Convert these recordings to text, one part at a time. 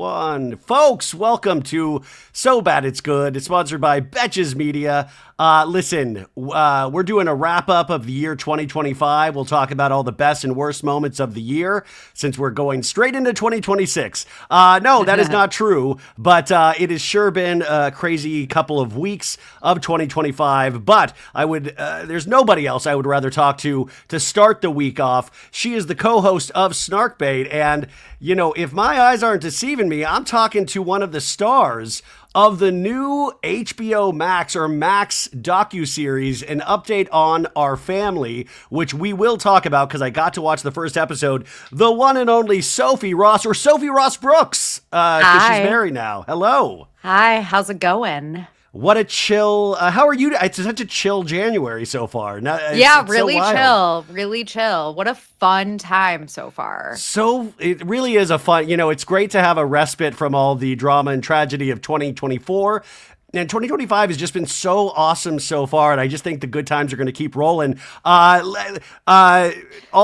one. Folks, welcome to So Bad It's Good. It's sponsored by Betches Media. Listen, we're doing a wrap-up of the year 2025. We'll talk about all the best and worst moments of the year since we're going straight into 2026. No, that is not true, but it has sure been a crazy couple of weeks of 2025. But there's nobody else I would rather talk to start the week off. She is the co-host of Snark Bait, and, you know, if my eyes aren't deceiving me, I'm talking to one of the stars of the new HBO Max or Max docu-series, an update on our family, which we will talk about because I got to watch the first episode, the one and only Sophie Ross, or Sophie Ross Brooks, because she's married now. Hello. Hi, how's it going? What a chill, how are you? It's such a chill January so far. It's really so chill, really chill. What a fun time so far. So it really is a fun, it's great to have a respite from all the drama and tragedy of 2024. And 2025 has just been so awesome so far, and I just think the good times are going to keep rolling. All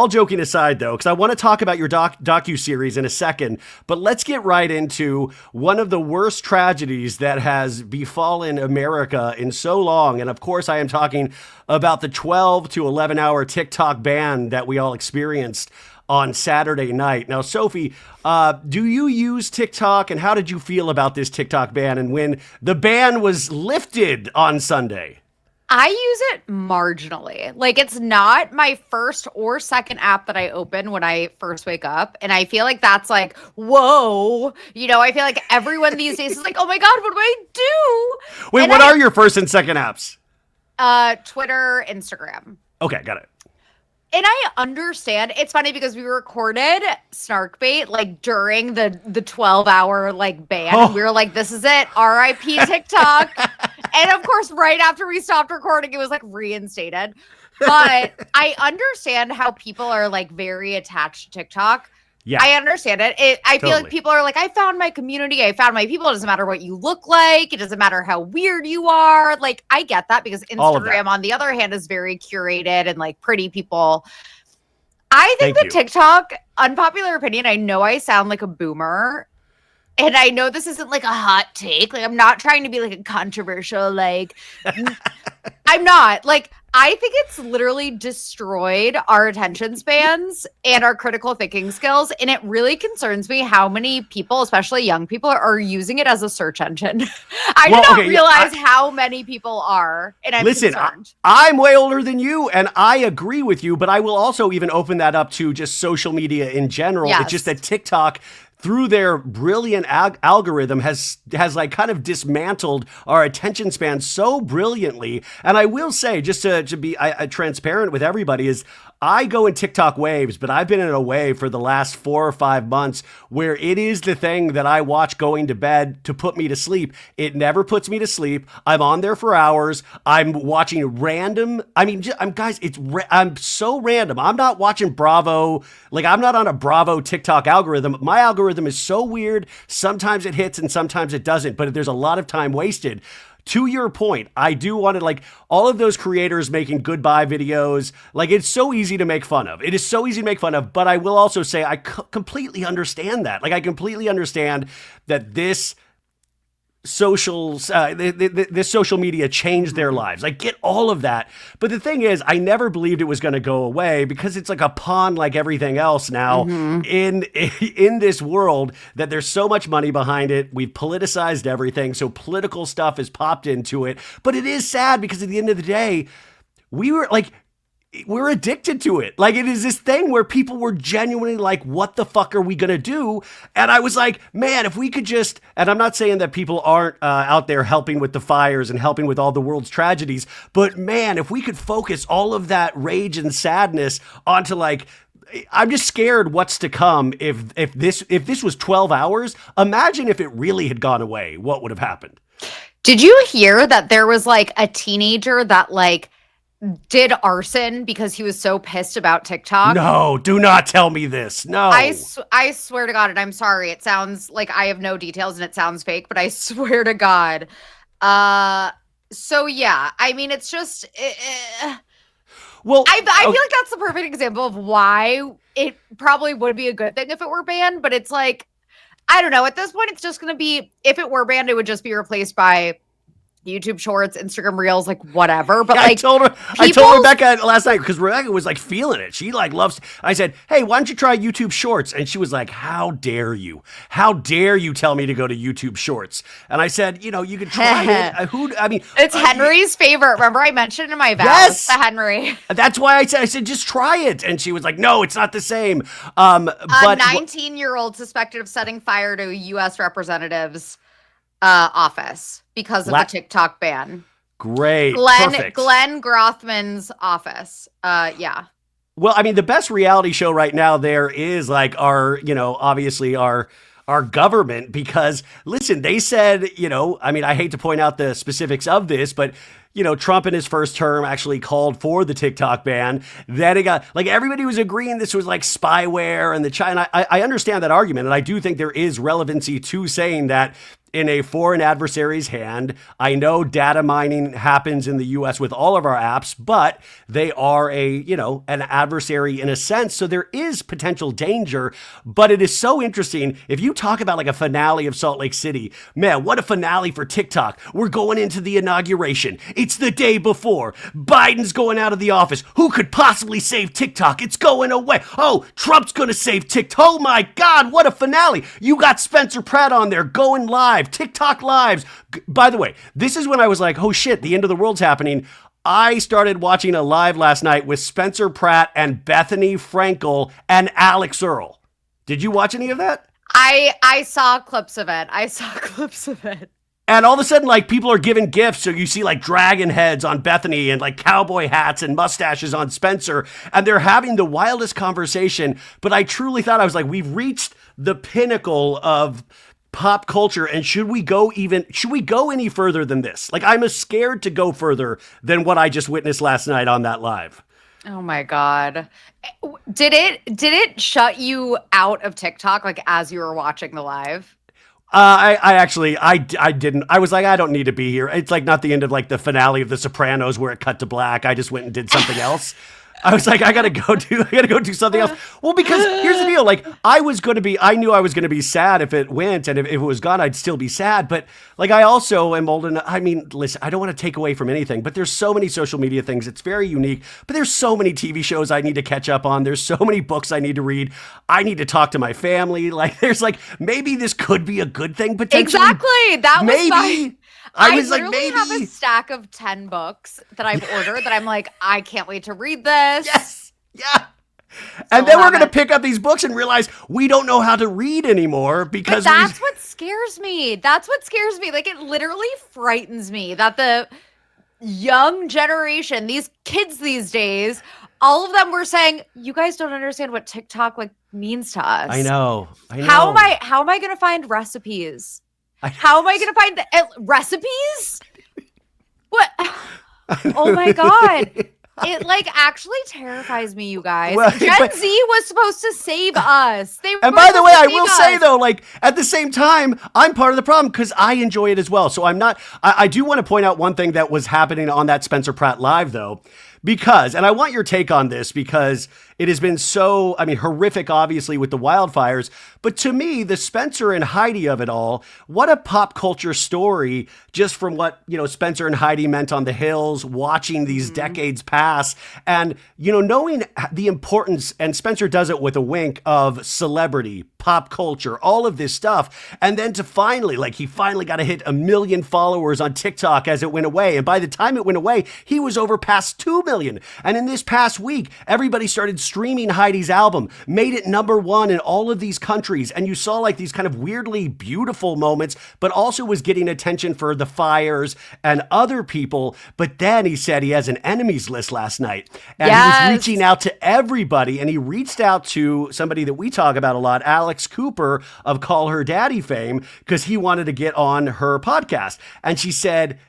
joking aside, though, because I want to talk about your docu-series in a second, but let's get right into one of the worst tragedies that has befallen America in so long. And of course, I am talking about the 12 to 11 hour TikTok ban that we all experienced on Saturday night. Now, Sophie, do you use TikTok, and how did you feel about this TikTok ban and when the ban was lifted on Sunday? I use it marginally. Like, it's not my first or second app that I open when I first wake up. And I feel like that's like, whoa. I feel like everyone these days is like, oh my God, what do I do? Wait, what are your first and second apps? Twitter, Instagram. Okay, got it. And I understand. It's funny because we recorded Snark Bait like during the 12-hour ban. And we were like, this is it. R.I.P. TikTok. And of course, right after we stopped recording, it was like reinstated. But I understand how people are like very attached to TikTok. Yeah, I understand it. I feel like people are like, I found my community. I found my people. It doesn't matter what you look like. It doesn't matter how weird you are. Like, I get that because Instagram, on the other hand, is very curated and like pretty people. I think that TikTok, unpopular opinion, I know I sound like a boomer. And I know this isn't like a hot take. Like, I'm not trying to be like a controversial, I'm not. Like, I think it's literally destroyed our attention spans and our critical thinking skills. And it really concerns me how many people, especially young people, are using it as a search engine. I did not realize how many people are. And I'm concerned. I'm way older than you, and I agree with you, but I will also even open that up to just social media in general. Yes. It's just that TikTok, through their brilliant algorithm, has like kind of dismantled our attention span so brilliantly. And I will say, just to be transparent with everybody, is I go in TikTok waves, but I've been in a wave for the last 4 or 5 months where it is the thing that I watch going to bed to put me to sleep. It never puts me to sleep. I'm on there for hours. I'm watching random. I'm so random. I'm not watching Bravo. Like, I'm not on a Bravo TikTok algorithm. My algorithm is so weird. Sometimes it hits and sometimes it doesn't, but there's a lot of time wasted. To your point, I do want to, all of those creators making goodbye videos, it's so easy to make fun of. It is so easy to make fun of, but I will also say I completely understand that. I completely understand that this this social media changed their lives. I get all of that. But the thing is, I never believed it was going to go away because it's like a pawn like everything else now in this world, that there's so much money behind it. We've politicized everything. So political stuff has popped into it. But it is sad because at the end of the day, we're addicted to it. It is this thing where people were genuinely like, what the fuck are we going to do? And I was like, man, if we could just, and I'm not saying that people aren't out there helping with the fires and helping with all the world's tragedies, but man, if we could focus all of that rage and sadness onto I'm just scared what's to come if this was 12 hours. Imagine if it really had gone away. What would have happened? Did you hear that there was a teenager that did arson because he was so pissed about TikTok? No, do not tell me this. No. I swear to God, and I'm sorry, it sounds like I have no details and it sounds fake, but I swear to God. So yeah, I mean, it's just... Well, I feel like that's the perfect example of why it probably would be a good thing if it were banned, but it's I don't know. At this point, it's just going to be, if it were banned, it would just be replaced by YouTube Shorts, Instagram Reels, like whatever. But like, I told Rebecca last night, because Rebecca was like feeling it. She like loves. I said, "Hey, why don't you try YouTube Shorts?" And she was like, "How dare you? How dare you tell me to go to YouTube Shorts?" And I said, "You know, you could try it." It's Henry's favorite. Remember, I mentioned in my vows, yes, the Henry. That's why I said, just try it. And she was like, "No, it's not the same." But a 19-year-old suspected of setting fire to a U.S. representative's office because of the TikTok ban. Great. Glenn Grothman's office. Yeah. Well, I mean, the best reality show right now there is like obviously our government, because listen, they said, I hate to point out the specifics of this, but Trump in his first term actually called for the TikTok ban. Then it got like everybody was agreeing this was like spyware and the China. I understand that argument. And I do think there is relevancy to saying that in a foreign adversary's hand. I know data mining happens in the US with all of our apps, but they are an adversary in a sense. So there is potential danger, but it is so interesting. If you talk about like a finale of Salt Lake City, man, what a finale for TikTok. We're going into the inauguration. It's the day before. Biden's going out of the office. Who could possibly save TikTok? It's going away. Oh, Trump's going to save TikTok. Oh my God, what a finale. You got Spencer Pratt on there going live. TikTok lives. By the way, this is when I was like, oh shit, the end of the world's happening. I started watching a live last night with Spencer Pratt and Bethany Frankel and Alex Earl. Did you watch any of that? I saw clips of it. And all of a sudden, like, people are giving gifts. So you see like dragon heads on Bethany and like cowboy hats and mustaches on Spencer. And they're having the wildest conversation. But I truly thought, I was like, we've reached the pinnacle of pop culture, and should we go any further than this? Like, I'm scared to go further than what I just witnessed last night on that live. Oh my God. Did it shut you out of TikTok like as you were watching the live? I didn't. I was like, I don't need to be here. It's like not the end of like the finale of The Sopranos where it cut to black. I just went and did something else. I was like, I gotta go do something else. Well, because here's the deal. Like, I knew I was gonna be sad if it went, and if it was gone, I'd still be sad. But like, I also am old enough. I mean, listen, I don't want to take away from anything, but there's so many social media things. It's very unique, but there's so many TV shows I need to catch up on. There's so many books I need to read. I need to talk to my family. Like, there's like, maybe this could be a good thing potentially. Exactly. That was maybe. I was like, maybe. I have a stack of 10 books that I've ordered that I'm like, I can't wait to read this. Yes. Yeah. And then we're going to pick up these books and realize we don't know how to read anymore because that's what scares me. Like, it literally frightens me that the young generation, these kids these days, all of them were saying, you guys don't understand what TikTok like means to us. I know. How am I going to find recipes? How am I going to find the recipes? What? Oh my God. It like actually terrifies me, you guys. Well, Gen Z was supposed to save us. And by the way, I will say though, like at the same time, I'm part of the problem because I enjoy it as well. So I'm not, I do want to point out one thing that was happening on that Spencer Pratt live though, because, and I want your take on this because it has been so, horrific, obviously, with the wildfires. But to me, the Spencer and Heidi of it all, what a pop culture story, just from what, Spencer and Heidi meant on the hills, watching these decades pass. And, knowing the importance, and Spencer does it with a wink, of celebrity, pop culture, all of this stuff. And then to finally, he finally got to hit 1 million followers on TikTok as it went away. And by the time it went away, he was over past 2 million. And in this past week, everybody started streaming Heidi's album, made it #1 in all of these countries. And you saw these kind of weirdly beautiful moments, but also was getting attention for the fires and other people. But then he said he has an enemies list last night. And he was reaching out to everybody. And he reached out to somebody that we talk about a lot, Alex Cooper of Call Her Daddy fame, because he wanted to get on her podcast. And she said,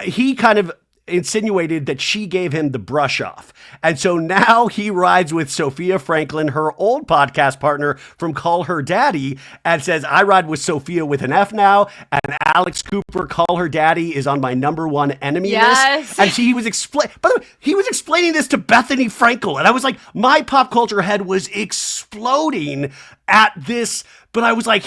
he kind of insinuated that she gave him the brush off. And so now he rides with Sophia Franklin, her old podcast partner from Call Her Daddy, and says, I ride with Sophia with an F now, and Alex Cooper, Call Her Daddy, is on my #1 enemy list. And he was explaining this to Bethany Frankel. And I was like, my pop culture head was exploding at this, but I was like,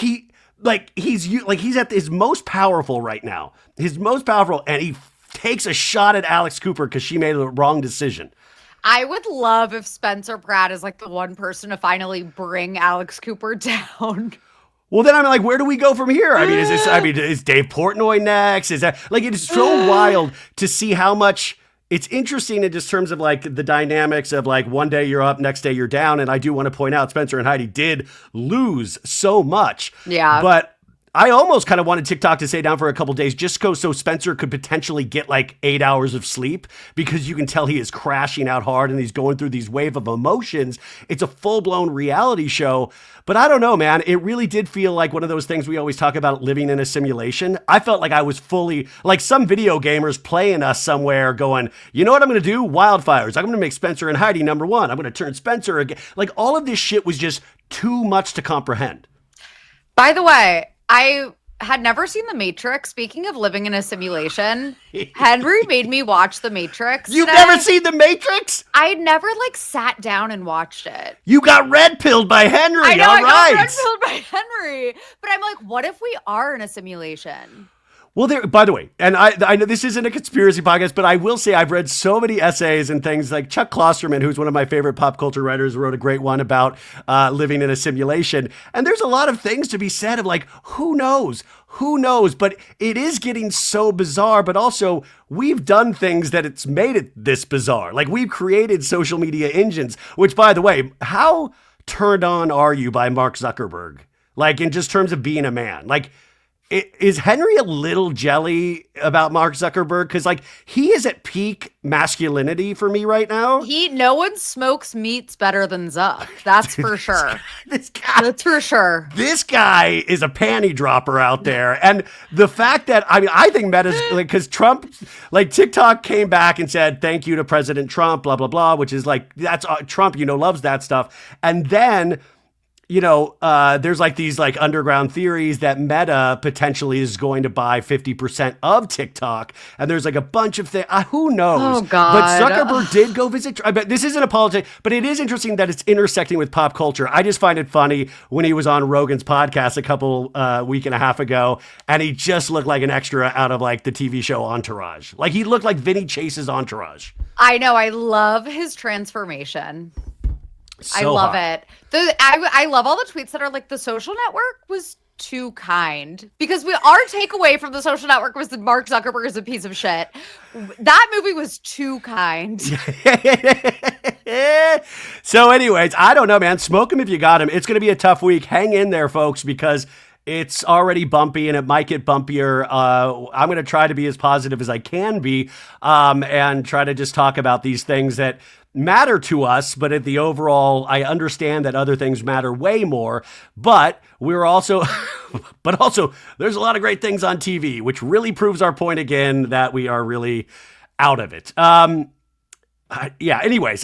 like he's at his most powerful right now. His most powerful, and he takes a shot at Alex Cooper because she made the wrong decision. I would love if Spencer Pratt is like the one person to finally bring Alex Cooper down. Well, then I'm like, where do we go from here? I mean, is Dave Portnoy next? Is that like, it is so wild to see how much it's interesting in just terms of like the dynamics of like one day you're up, next day you're down. And I do want to point out Spencer and Heidi did lose so much. Yeah. But I almost kind of wanted TikTok to stay down for a couple days just so Spencer could potentially get like 8 hours of sleep, because you can tell he is crashing out hard and he's going through these wave of emotions. It's a full-blown reality show. But I don't know, man. It really did feel like one of those things we always talk about, living in a simulation. I felt like I was fully, like some video gamers playing us somewhere going, you know what I'm going to do? Wildfires. I'm going to make Spencer and Heidi number one. I'm going to turn Spencer again. Like all of this shit was just too much to comprehend. By the way, I had never seen The Matrix. Speaking of living in a simulation, Henry made me watch The Matrix. You've never seen The Matrix? I never like sat down and watched it. You got red-pilled by Henry. I know, all I right. got red-pilled by Henry. But I'm like, what if we are in a simulation? Well, by the way, and I know this isn't a conspiracy podcast, but I will say I've read so many essays and things. Like Chuck Klosterman, who's one of my favorite pop culture writers, wrote a great one about living in a simulation. And there's a lot of things to be said of like, who knows? Who knows? But it is getting so bizarre, but also we've done things that it's made it this bizarre. Like we've created social media engines, which, by the way, how turned on are you by Mark Zuckerberg? Like in just terms of being a man, like, is Henry a little jelly about Mark Zuckerberg? Because like he is at peak masculinity for me right now. No one smokes meats better than Zuck. That's for sure. That's for sure. This guy is a panty dropper out there. And the fact that, I mean, I think Meta's like, because Trump, like TikTok came back and said, thank you to President Trump, blah, blah, blah, which is like, that's Trump, loves that stuff. And then, there's like these like underground theories that Meta potentially is going to buy 50% of TikTok. And there's like a bunch of things. Who knows? Oh, God. But Zuckerberg did go visit. I bet this isn't a politics, but it is interesting that it's intersecting with pop culture. I just find it funny when he was on Rogan's podcast a couple week and a half ago, and he just looked like an extra out of like the TV show Entourage. Like he looked like Vinny Chase's Entourage. I know. I love his transformation. I love it. I love all the tweets that are like, the Social Network was too kind, because our takeaway from the Social Network was that Mark Zuckerberg is a piece of shit. That movie was too kind. So anyways, I don't know, man. Smoke him if you got him. It's going to be a tough week. Hang in there, folks, because it's already bumpy and it might get bumpier. I'm going to try to be as positive as I can be, and try to just talk about these things that matter to us, but at the overall, I understand that other things matter way more, but we're also, there's a lot of great things on TV, which really proves our point again that we are really out of it. Anyways,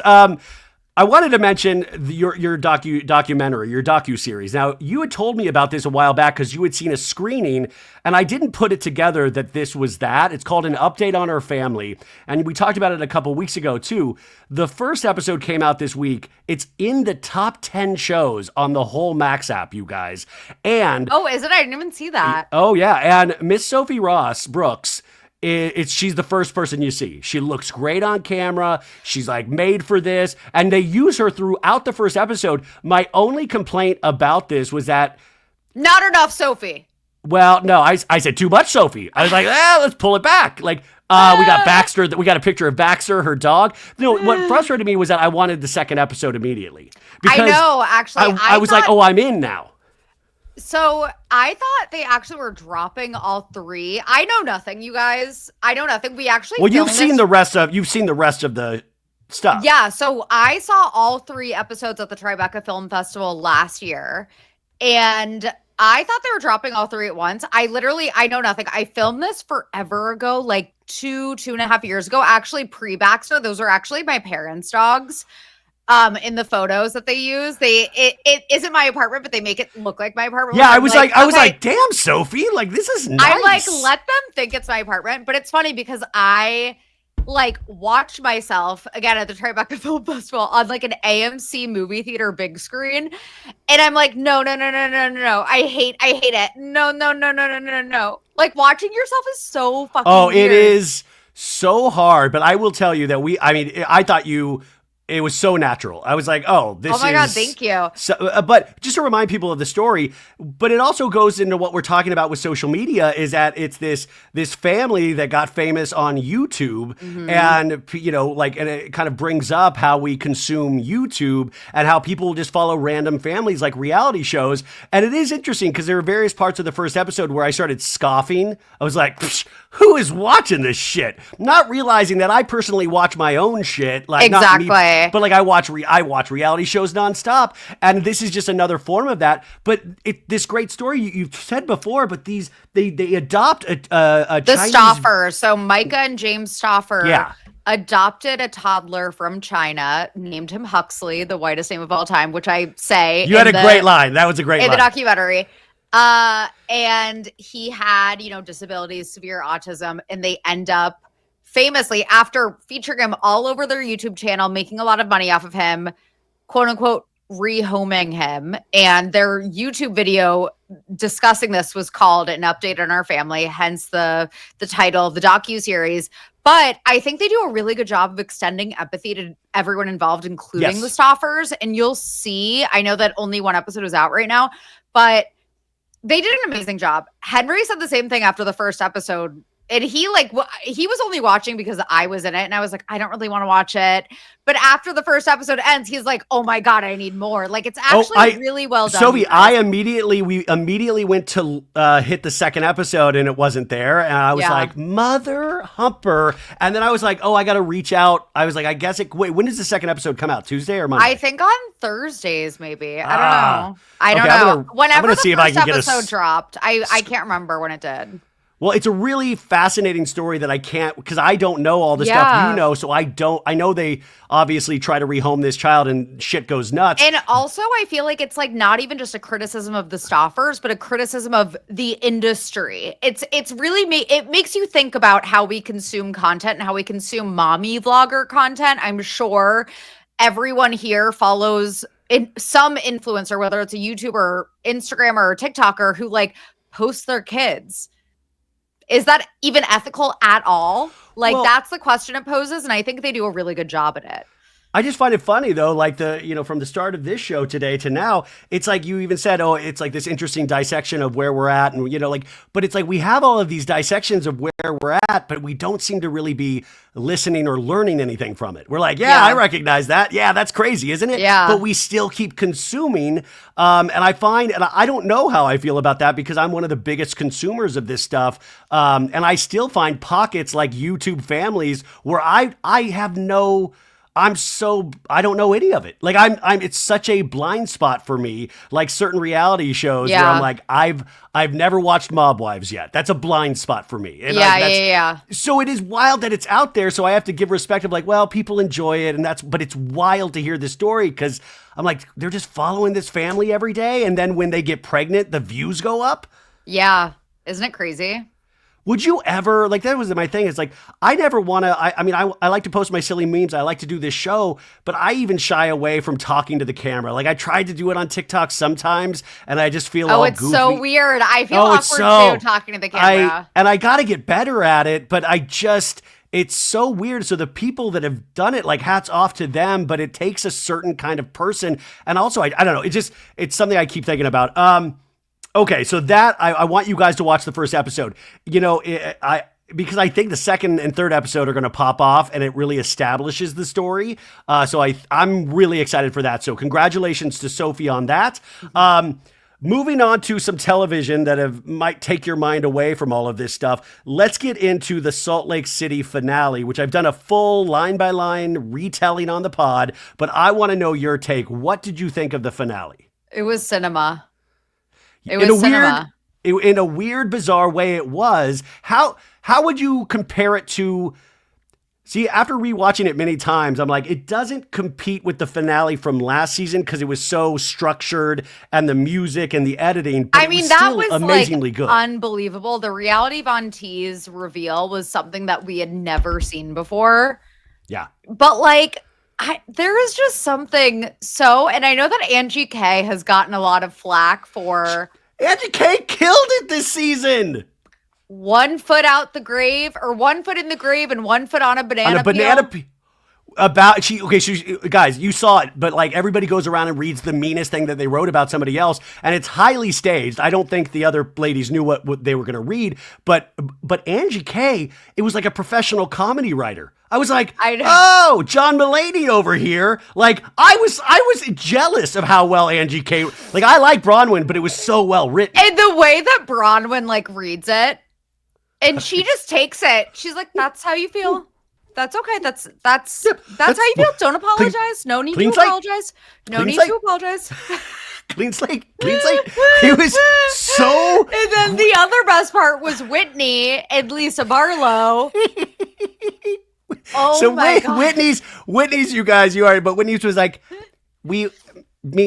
I wanted to mention your documentary, your docu-series. Now, you had told me about this a while back because you had seen a screening, and I didn't put it together that this was that. It's called An Update on Our Family, and we talked about it a couple weeks ago, too. The first episode came out this week. It's in the top 10 shows on the whole Max app, you guys. And oh, is it? I didn't even see that. Oh, yeah, and Miss Sophie Ross Brooks, she's the first person you see. She looks great on camera. She's like made for this. And they use her throughout the first episode. My only complaint about this was that not enough Sophie. Well, no, I said too much Sophie. I was like, let's pull it back. Like, we got Baxter, we got a picture of Baxter, her dog. What frustrated me was that I wanted the second episode immediately. I know, actually. I was like, I'm in now. So I thought they actually were dropping all three. I know nothing, you guys. I know nothing. We actually you've seen the rest of the stuff. Yeah, so I saw all 3 episodes at the Tribeca Film Festival last year, and I thought they were dropping all 3 at once. I know nothing. I filmed this forever ago, like 2.5 years ago. Actually, pre-Baxter, those are actually my parents' dogs. In the photos that they use, it isn't my apartment, but they make it look like my apartment. Yeah, I was like, damn, Sophie, like this is nice. I like let them think it's my apartment, but it's funny because I like watch myself again at the Tribeca Film Festival on like an AMC movie theater big screen. And I'm like, no. I hate it. No. Like watching yourself is so fucking weird. It is so hard. But I will tell you that I thought it was so natural. I was like, oh, this is... Oh my God, thank you. So, but just to remind people of the story, but it also goes into what we're talking about with social media is that it's this family that got famous on YouTube and, and it kind of brings up how we consume YouTube and how people just follow random families like reality shows. And it is interesting because there are various parts of the first episode where I started scoffing. I was like, who is watching this shit? Not realizing that I personally watch my own shit. Like, exactly. Not me, but like I watch reality shows nonstop, and this is just another form of that. But this great story you've said before, but they adopt a the Chinese... Stauffer. So Micah and James Stauffer Yeah. adopted a toddler from China, named him Huxley, the whitest name of all time, which I say you had a great line. That was a great line in the documentary. And he had, disabilities, severe autism, and they end up famously, after featuring him all over their YouTube channel, making a lot of money off of him, quote unquote, rehoming him. And their YouTube video discussing this was called An Update on Our Family, hence the title of the docu-series. But I think they do a really good job of extending empathy to everyone involved, including the Stauffers. And you'll see, I know that only one episode is out right now, but they did an amazing job. Henry said the same thing after the first episode. And he was only watching because I was in it. And I was like, I don't really want to watch it. But after the first episode ends, he's like, oh my God, I need more. Like, it's actually really well done. Sophie, we immediately went to hit the second episode and it wasn't there. And I was like, mother humper. And then I was like, oh, I got to reach out. I was like, I guess wait, when does the second episode come out? Tuesday or Monday? I think on Thursdays, maybe. I don't know. I don't know. Whenever the first episode dropped, I can't remember when it did. Well, it's a really fascinating story that I can't, because I don't know all the stuff you know, so I know they obviously try to rehome this child and shit goes nuts. And also, I feel like it's like not even just a criticism of the Stauffers, but a criticism of the industry. It's really, it makes you think about how we consume content and how we consume mommy vlogger content. I'm sure everyone here follows some influencer, whether it's a YouTuber, Instagrammer, or TikToker, who like posts their kids. Is that even ethical at all? Like, that's the question it poses, and I think they do a really good job at it. I just find it funny though, like from the start of this show today to now, it's like you even said, it's like this interesting dissection of where we're at, and but it's like we have all of these dissections of where we're at, but we don't seem to really be listening or learning anything from it. We're like, I recognize that. Yeah, that's crazy, isn't it? Yeah. But we still keep consuming, and I don't know how I feel about that because I'm one of the biggest consumers of this stuff, and I still find pockets like YouTube families where I don't know any of it. Like it's such a blind spot for me. Like certain reality shows where I'm like, I've never watched Mob Wives yet. That's a blind spot for me. And So it is wild that it's out there. So I have to give respect of like, well, people enjoy it, but it's wild to hear this story because I'm like, they're just following this family every day, and then when they get pregnant, the views go up. Yeah, isn't it crazy? Would you ever, like, that was my thing. It's like, I never want to, I like to post my silly memes. I like to do this show, but I even shy away from talking to the camera. Like, I tried to do it on TikTok sometimes, and I just feel all goofy. Oh, it's so weird. I feel awkward, too, talking to the camera. I got to get better at it, but it's so weird. So the people that have done it, like, hats off to them, but it takes a certain kind of person. And also, I don't know, it's something I keep thinking about. Okay, so that I want you guys to watch the first episode. Because I think the second and third episode are going to pop off, and it really establishes the story. So I'm really excited for that. So congratulations to Sophie on that. Moving on to some television that might take your mind away from all of this stuff. Let's get into the Salt Lake City finale, which I've done a full line-by-line retelling on the pod. But I want to know your take. What did you think of the finale? It was cinema. It was cinema. In a weird, bizarre way it was. How would you compare it to See, after rewatching it many times, I'm like, it doesn't compete with the finale from last season because it was so structured and the music and the editing. But I mean, that was amazingly good. Unbelievable. The reality Von T's reveal was something that we had never seen before. Yeah. But like, there is just something and I know that Angie K has gotten a lot of flack for. Angie K killed it this season. 1 foot out the grave, or 1 foot in the grave and 1 foot on a banana peel. Guys, you saw it, but like everybody goes around and reads the meanest thing that they wrote about somebody else, and it's highly staged. I don't think the other ladies knew what they were going to read, but Angie K, it was like a professional comedy writer. I was like, oh, John Mulaney over here. Like I was jealous of how well Angie K. Like I like Bronwyn, but it was so well written. And the way that Bronwyn like reads it, and she just takes it. She's like, "That's how you feel. That's okay. That's how you feel. Don't apologize. No need to apologize. No need to apologize." Clean slate. It was so. And then the other best part was Whitney and Lisa Barlow. Oh, so my God. Whitney's, you guys, but Whitney's was like, me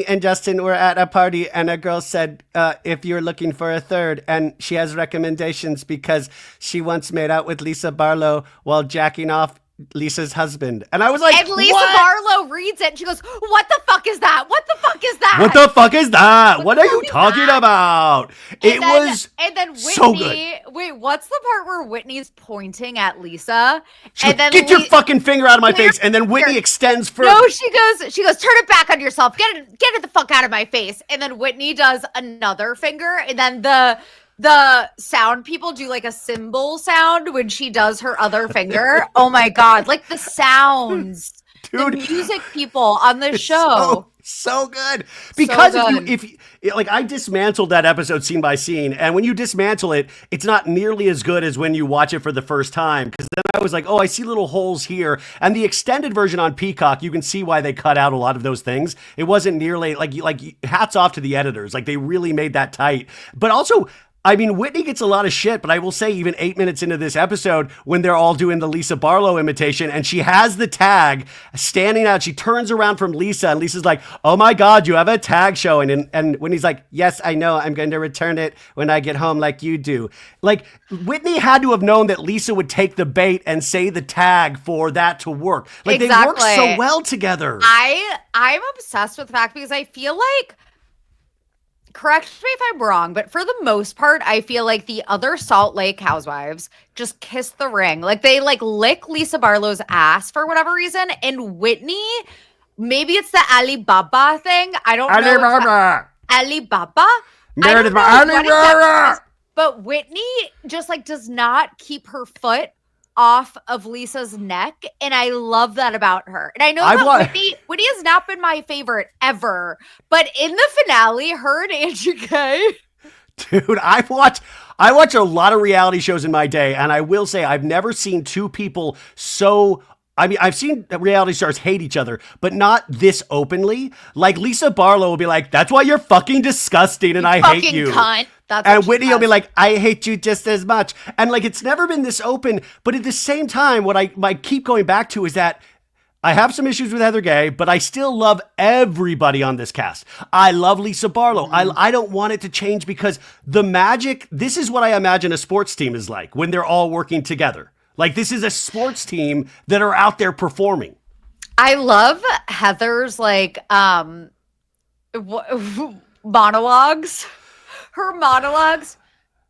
and Justin were at a party and a girl said, if you're looking for a third, and she has recommendations because she once made out with Lisa Barlow while jacking off Lisa's husband. And I was like, and Lisa Barlow reads it and she goes, what the fuck is that? What the fuck is that? What the fuck is that? What are you talking about? And then Whitney, so good. Wait, what's the part where Whitney's pointing at Lisa? And then get your fucking finger out of my face. And then Whitney extends further. No, she goes, turn it back on yourself. Get it the fuck out of my face. And then Whitney does another finger. And then the sound people do like a cymbal sound when she does her other finger. Oh my God. Like the sounds, dude, the music people on the show. So good. Because if I dismantled that episode scene by scene, and when you dismantle it, it's not nearly as good as when you watch it for the first time. Because then I was like, oh, I see little holes here. And the extended version on Peacock, you can see why they cut out a lot of those things. It wasn't nearly like hats off to the editors. Like they really made that tight. But also, I mean, Whitney gets a lot of shit, but I will say even 8 minutes into this episode, when they're all doing the Lisa Barlow imitation and she has the tag standing out, she turns around from Lisa and Lisa's like, oh my God, you have a tag showing. And Whitney's like, yes, I know. I'm going to return it when I get home like you do. Like Whitney had to have known that Lisa would take the bait and say the tag for that to work. Like They work so well together. I'm obsessed with the fact because I feel like, correct me if I'm wrong, but for the most part, I feel like the other Salt Lake housewives just kiss the ring. Like they lick Lisa Barlow's ass for whatever reason. And Whitney, maybe it's the Alibaba thing. I don't know. Alibaba? Meredith Alibaba. But Whitney just does not keep her foot off of Lisa's neck, and I love that about her. And I know that Whitney has not been my favorite ever, but in the finale, her and Angie K. Dude, I watch a lot of reality shows in my day, and I will say I've never seen two people so. I mean, I've seen reality stars hate each other, but not this openly. Like Lisa Barlow will be like, "That's why you're fucking disgusting, and I hate you." Cunt. And Whitney will be like, I hate you just as much. And it's never been this open. But at the same time, what I keep going back to is that I have some issues with Heather Gay, but I still love everybody on this cast. I love Lisa Barlow. I don't want it to change because the magic, this is what I imagine a sports team is like when they're all working together. Like this is a sports team that are out there performing. I love Heather's monologues. Her monologues,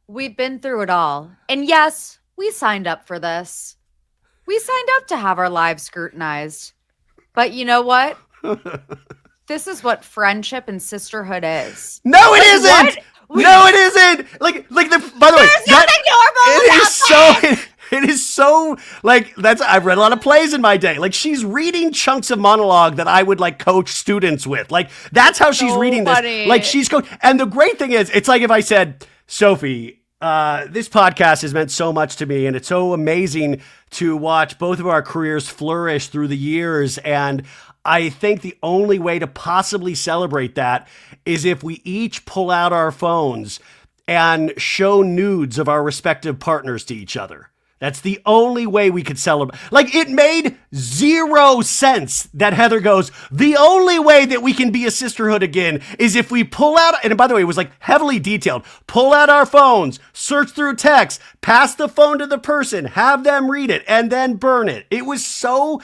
we've been through it all. And yes, we signed up for this. We signed up to have our lives scrutinized. But you know what? This is what friendship and sisterhood is. No, it isn't! No, it isn't! By the way, there's nothing normal about that! It is so, I've read a lot of plays in my day. She's reading chunks of monologue that I would, coach students with. That's how she's reading funny. This. And the great thing is, it's like if I said, Sophie, this podcast has meant so much to me, and it's so amazing to watch both of our careers flourish through the years, and I think the only way to possibly celebrate that is if we each pull out our phones and show nudes of our respective partners to each other. That's the only way we could celebrate. Like, it made zero sense that Heather goes, the only way that we can be a sisterhood again is if we pull out, and by the way, it was like heavily detailed, pull out our phones, search through text, pass the phone to the person, have them read it, and then burn it. It was so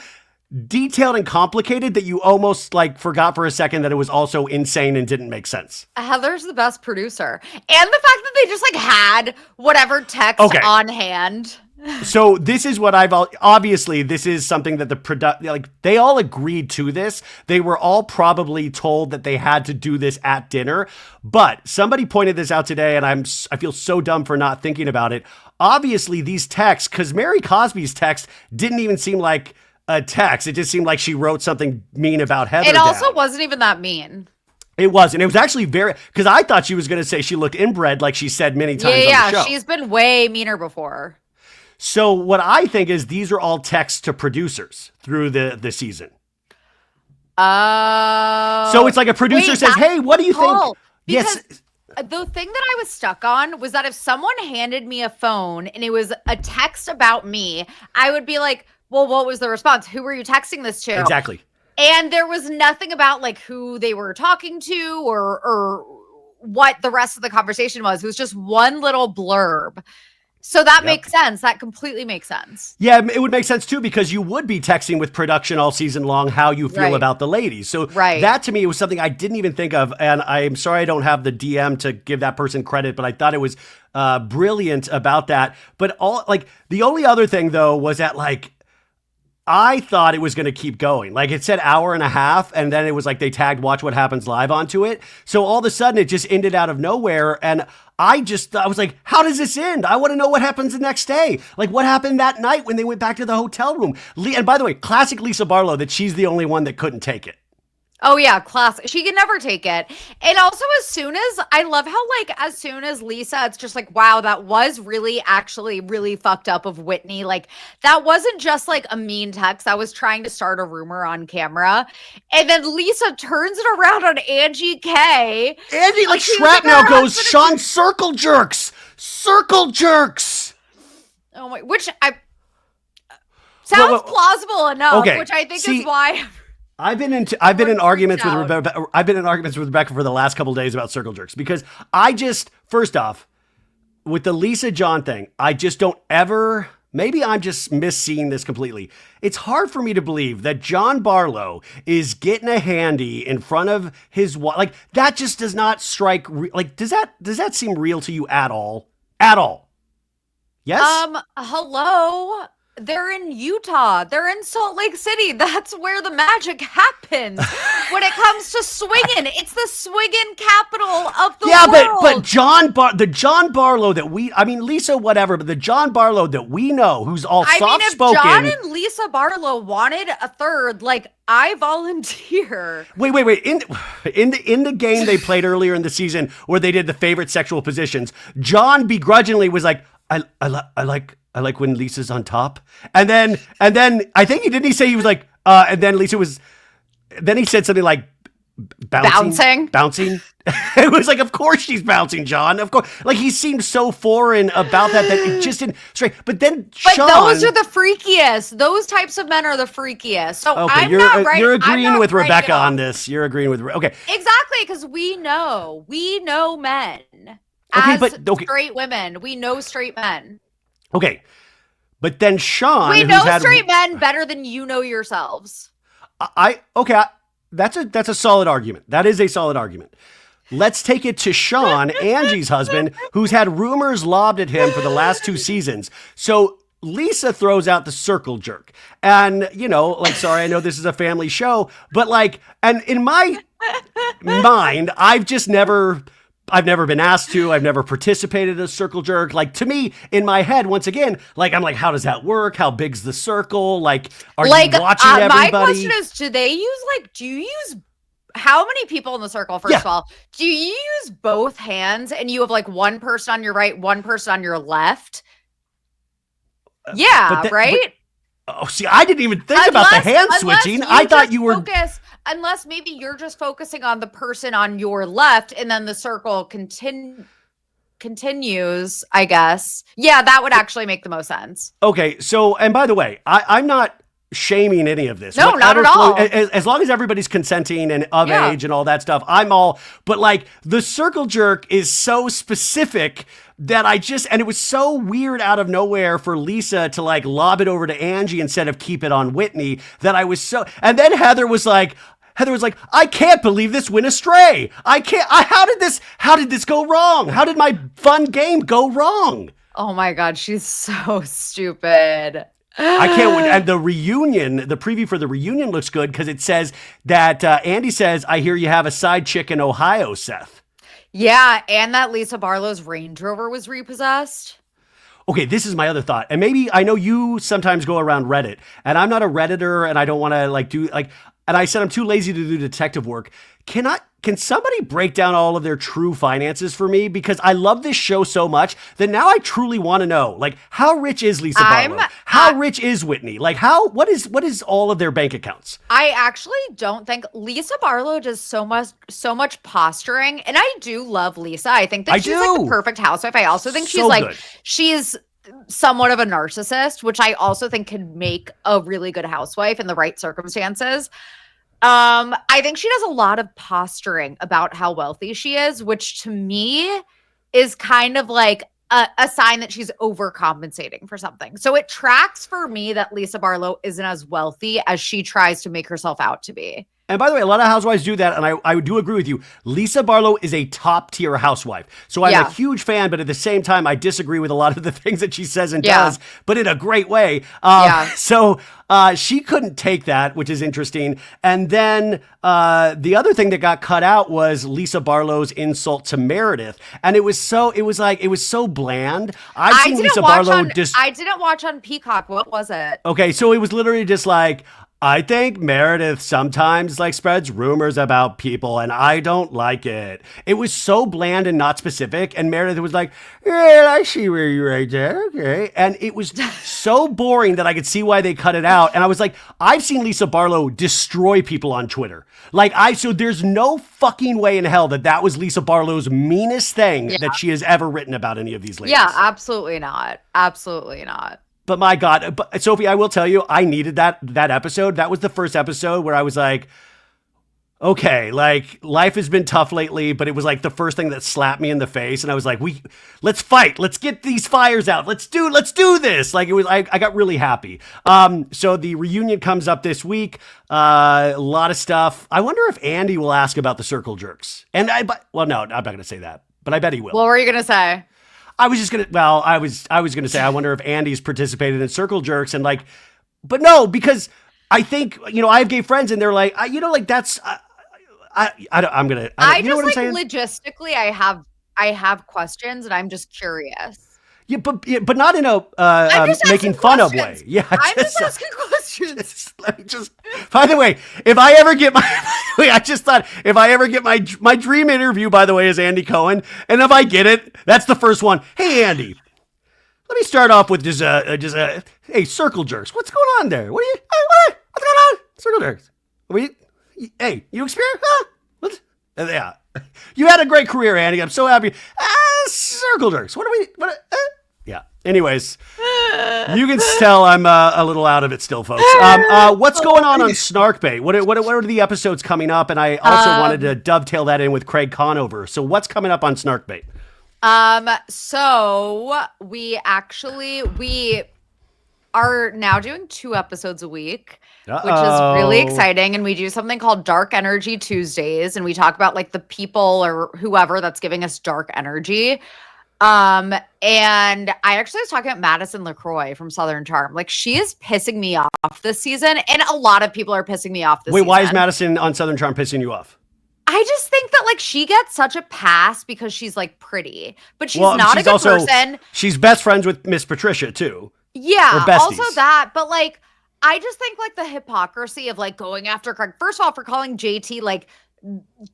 detailed and complicated that you almost like forgot for a second that it was also insane and didn't make sense. Heather's the best producer. And the fact that they just like had whatever text on hand. So this is what obviously this is something that they all agreed to this. They were all probably told that they had to do this at dinner, but somebody pointed this out today and I feel so dumb for not thinking about it. Obviously these texts, because Mary Cosby's text didn't even seem like a text. It just seemed like she wrote something mean about Heather. It also wasn't even that mean. It wasn't. It was actually because I thought she was going to say she looked inbred like she said many times on the show. Yeah, she's been way meaner before. So what I think is these are all texts to producers through the season. So it's like a producer says, hey, what do you think? Because the thing that I was stuck on was that if someone handed me a phone and it was a text about me, I would be like, well, what was the response? Who were you texting this to? Exactly. And there was nothing about like who they were talking to or what the rest of the conversation was. It was just one little blurb. So that makes sense. That completely makes sense. Yeah, it would make sense too, because you would be texting with production all season long how you feel about the ladies. So that to me was something I didn't even think of. And I'm sorry I don't have the DM to give that person credit, but I thought it was brilliant about that. But the only other thing though was that I thought it was going to keep going. Like it said hour and a half, and then it was like they tagged Watch What Happens Live onto it. So all of a sudden it just ended out of nowhere. And I was like, how does this end? I want to know what happens the next day. Like what happened that night when they went back to the hotel room. And by the way, classic Lisa Barlow that she's the only one that couldn't take it. Oh yeah, classic. She can never take it. And also I love how as soon as Lisa, it's just like, wow, that was really actually really fucked up of Whitney. Like that wasn't just like a mean text. I was trying to start a rumor on camera. And then Lisa turns it around on Angie K. Angie like shrapnel goes, Sean circle jerks. Circle jerks. Oh my, which sounds plausible enough, which I think is why I've been in arguments with Rebecca. I've been in arguments with Rebecca for the last couple of days about circle jerks because first off, with the Lisa John thing, I just don't ever. Maybe I'm just misseeing this completely. It's hard for me to believe that John Barlow is getting a handy in front of his wife. Like that just does not strike. Does that seem real to you at all? At all? Yes. Hello. They're in Utah. They're in Salt Lake City. That's where the magic happens. When it comes to swinging, it's the swinging capital of the world. Yeah, but the John Barlow that Lisa, whatever, but the John Barlow that we know, who's all soft-spoken. If John and Lisa Barlow wanted a third, I volunteer. Wait. In the game they played earlier in the season where they did the favorite sexual positions, John begrudgingly was like, I like when Lisa's on top. And then I think he say he was like, and then then he said something like bouncing. It was like, of course she's bouncing, John. Of course. Like he seemed so foreign about that it just didn't straight. But Sean, those are the freakiest. Those types of men are the freakiest. So okay, you're agreeing with Rebecca on this. You're agreeing with okay. Exactly, because we know men. Straight women. We know straight men. Okay, but then Sean, we know straight men better than you know yourselves. That's a solid argument. That is a solid argument. Let's take it to Sean, Angie's husband, who's had rumors lobbed at him for the last 2 seasons. So Lisa throws out the circle jerk, and sorry, I know this is a family show, but and in my mind, I've never been asked to. I've never participated in a circle jerk. To me, in my head, once again, I'm like, how does that work? How big's the circle? Are you watching everybody? My question is, do you use, how many people in the circle, first of all? Do you use both hands and you have one person on your right, one person on your left? Right? I didn't even think about the hand switching. I thought you were... Unless maybe you're just focusing on the person on your left and then the circle continue. continues, I guess. Yeah, that would actually make the most sense. Okay, so, and by the way, I'm not shaming any of this. No, not at all. As long as everybody's consenting and of age and all that stuff, I'm all, but like the circle jerk is so specific that and it was so weird out of nowhere for Lisa to like lob it over to Angie instead of keep it on Whitney and then Heather was like, I can't believe this went astray. How did this go wrong? How did my fun game go wrong? Oh my God, she's so stupid. I can't wait. And the preview for the reunion looks good because it says that Andy says, I hear you have a side chick in Ohio, Seth. Yeah, and that Lisa Barlow's Range Rover was repossessed. Okay, this is my other thought. And maybe I know you sometimes go around Reddit, and I'm not a Redditor, and I don't want to and I said I'm too lazy to do detective work. Can somebody break down all of their true finances for me? Because I love this show so much that now I truly want to know, like, how rich is Lisa Barlow? How rich is Whitney? Like, what is all of their bank accounts? I actually don't think Lisa Barlow does so much posturing, and I do love Lisa. I think that she's like the perfect housewife. I also think she's somewhat of a narcissist, which I also think can make a really good housewife in the right circumstances. I think she does a lot of posturing about how wealthy she is, which to me is kind of like a sign that she's overcompensating for something. So it tracks for me that Lisa Barlow isn't as wealthy as she tries to make herself out to be. And by the way, a lot of housewives do that, and I do agree with you. Lisa Barlow is a top-tier housewife. So I'm a huge fan, but at the same time, I disagree with a lot of the things that she says and does, but in a great way. So she couldn't take that, which is interesting. And then the other thing that got cut out was Lisa Barlow's insult to Meredith. And it was so bland. I didn't watch on Peacock. What was it? Okay, so it was literally just like, I think Meredith sometimes like spreads rumors about people and I don't like it. It was so bland and not specific. And Meredith was like, yeah, I see where you're right there. Okay. And it was so boring that I could see why they cut it out. And I was like, I've seen Lisa Barlow destroy people on Twitter. So there's no fucking way in hell that was Lisa Barlow's meanest thing that she has ever written about any of these ladies. Yeah, absolutely not. Absolutely not. But my God, Sophie, I will tell you, I needed that episode. That was the first episode where I was like, okay, like life has been tough lately, but it was like the first thing that slapped me in the face. And I was like, let's fight. Let's get these fires out. Let's do this. Like I got really happy. So the reunion comes up this week. A lot of stuff. I wonder if Andy will ask about the circle jerks. No, I'm not going to say that, but I bet he will. What were you going to say? I was going to say, I wonder if Andy's participated in circle jerks but no, because I think, I have gay friends and they're like, that's, I'm going to, you know what I'm saying? Logistically, I have questions and I'm just curious. Yeah, but not in a making fun of way. Yeah, I'm just asking questions. Let me by the way, if I ever get my dream interview, by the way, is Andy Cohen, and if I get it, that's the first one. Hey, Andy, let me start off with hey, circle jerks. What's going on there? What's going on? Circle jerks. Hey, you experienced? What? Yeah, you had a great career, Andy. I'm so happy. Circle jerks. Yeah. Anyways, you can tell I'm a little out of it still, folks. What's going on Snark Bait? What are the episodes coming up? And I also wanted to dovetail that in with Craig Conover. So what's coming up on Snark Bait? So we are now doing 2 episodes a week, which is really exciting. And we do something called Dark Energy Tuesdays, and we talk about like the people or whoever that's giving us dark energy. And I actually was talking about Madison LaCroix from Southern Charm. Like, she is pissing me off this season, and a lot of people are pissing me off this season. Wait, why is Madison on Southern Charm pissing you off? I just think that like she gets such a pass because she's like pretty, but she's not a good person. She's best friends with Miss Patricia too. Yeah, also that, but like I just think like the hypocrisy of like going after Craig. First of all, for calling JT like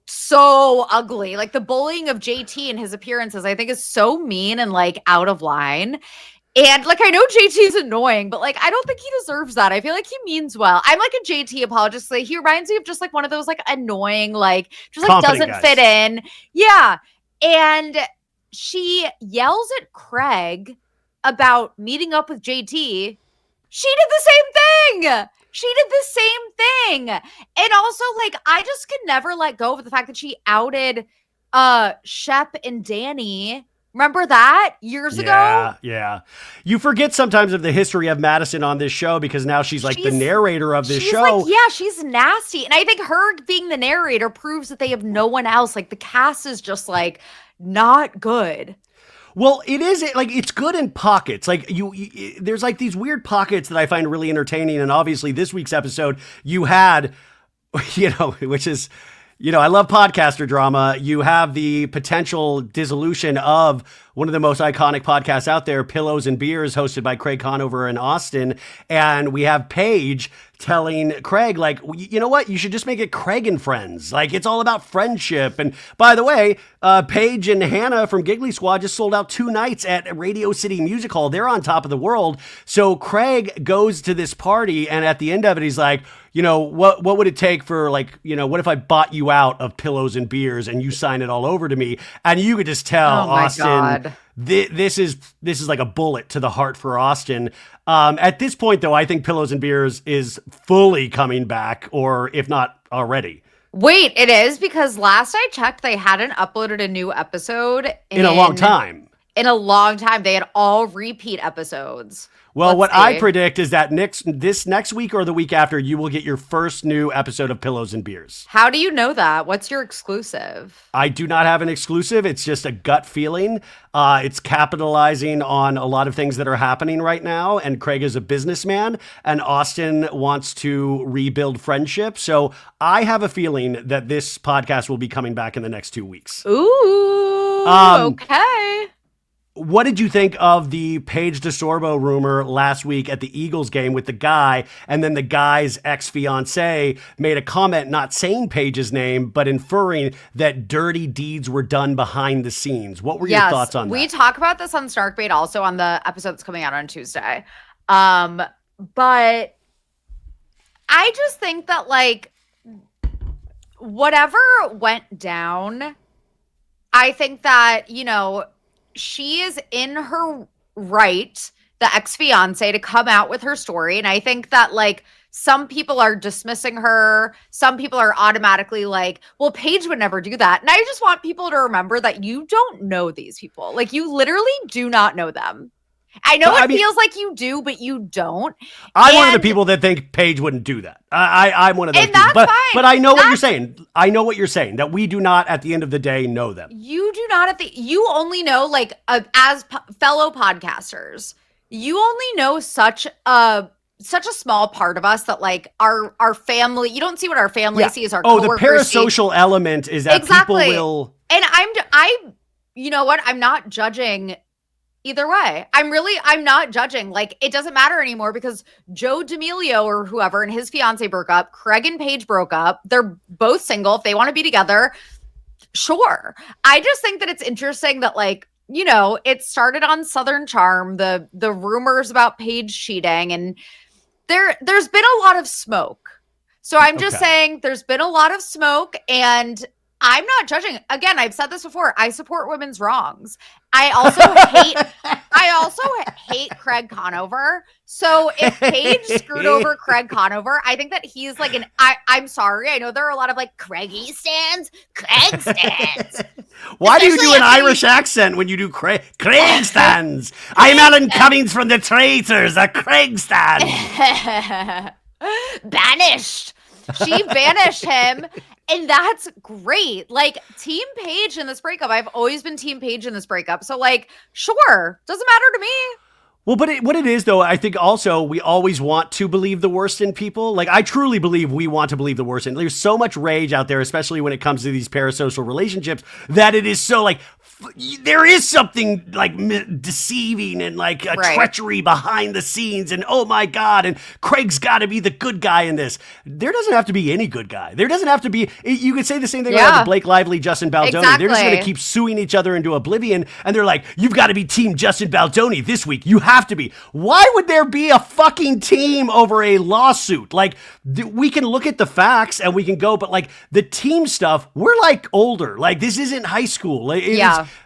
so ugly, like the bullying of JT and his appearances, I think is so mean and like out of line. And like I know JT's annoying, but like I don't think he deserves that. I feel like he means well. I'm like a JT apologist. Like, he reminds me of just like one of those like annoying, like just like confident doesn't fit in. Yeah. And she yells at Craig about meeting up with JT. She did the same thing. And also, like, I just could never let go of the fact that she outed Shep and Danny. Remember that years ago? Yeah. You forget sometimes of the history of Madison on this show because now she's the narrator of this show. Like, yeah, she's nasty. And I think her being the narrator proves that they have no one else. Like, the cast is just, like, not good. Well, it is it's good in pockets. Like there's like these weird pockets that I find really entertaining. And obviously this week's episode, you had, which is, I love podcaster drama. You have the potential dissolution of one of the most iconic podcasts out there, Pillows and Beers, hosted by Craig Conover in Austin. And we have Paige telling Craig, like, you know what? You should just make it Craig and Friends. Like, it's all about friendship. And by the way, Paige and Hannah from Giggly Squad just sold out 2 nights at Radio City Music Hall. They're on top of the world. So Craig goes to this party, and at the end of it, he's like, what would it take for, like, what if I bought you out of Pillows and Beers and you sign it all over to me? And you could just tell Austin, God. This is like a bullet to the heart for Austin. At this point, though, I think Pillows and Beers is fully coming back, or if not already. Wait, it is? Because last I checked, they hadn't uploaded a new episode in a long time. They had all repeat episodes. Well, what I predict is that this next week or the week after, you will get your first new episode of Pillows and Beers. How do you know that? What's your exclusive? I do not have an exclusive. It's just a gut feeling. It's capitalizing on a lot of things that are happening right now. And Craig is a businessman, and Austin wants to rebuild friendship. So I have a feeling that this podcast will be coming back in the next 2 weeks. Ooh, okay. What did you think of the Paige DeSorbo rumor last week at the Eagles game with the guy, and then the guy's ex-fiancée made a comment not saying Paige's name, but inferring that dirty deeds were done behind the scenes? What were your thoughts on that? We talk about this on Snark Bait also on the episode that's coming out on Tuesday. But I just think that, like, whatever went down, I think that, she is in her right, the ex-fiance, to come out with her story. And I think that, like, some people are dismissing her. Some people are automatically like, well, Paige would never do that. And I just want people to remember that you don't know these people. Like, you literally do not know them. I know it feels like you do, but you don't. I'm one of the people that think Paige wouldn't do that. I'm one of those people. That's fine. But I know what you're saying. I know what you're saying, that we do not, at the end of the day, know them. You do not you only know, like, as fellow podcasters, you only know such a small part of us that, like, our family, you don't see what our family sees, our coworkers the parasocial element is that people will. And you know what? I'm not judging either way. I'm not judging. Like, it doesn't matter anymore because Joe D'Amelio or whoever and his fiance broke up. Craig and Paige broke up. They're both single. If they want to be together, sure. I just think that it's interesting that, like, it started on Southern Charm, the rumors about Paige cheating, and there's been a lot of smoke. So I'm just saying there's been a lot of smoke, and I'm not judging. Again, I've said this before. I support women's wrongs. I also hate Craig Conover. So if Paige screwed over Craig Conover, I think that he's like I'm sorry. I know there are a lot of, like, Craigie stands, Craig stands. Why do you do an Irish accent when you do Craig stands? I'm Alan Cummings from the Traitors, a Craig stand. Banished. She banished him. And that's great. Like, Team Paige in this breakup. I've always been Team Paige in this breakup. So, like, sure. Doesn't matter to me. Well, but what it is, though, I think also we always want to believe the worst in people. Like, I truly believe we want to believe the worst. And there's so much rage out there, especially when it comes to these parasocial relationships, that it is so, like, there is something, like, deceiving and, like, a treachery behind the scenes, and oh my God, and Craig's got to be the good guy in this. There doesn't have to be any good guy. There doesn't have to be. You could say the same thing about Blake Lively, Justin Baldoni. Exactly. They're just going to keep suing each other into oblivion, and they're like, you've got to be Team Justin Baldoni this week. You have to be. Why would there be a fucking team over a lawsuit? Like, we can look at the facts and we can go, but, like, the team stuff, we're, like, older. Like, this isn't high school.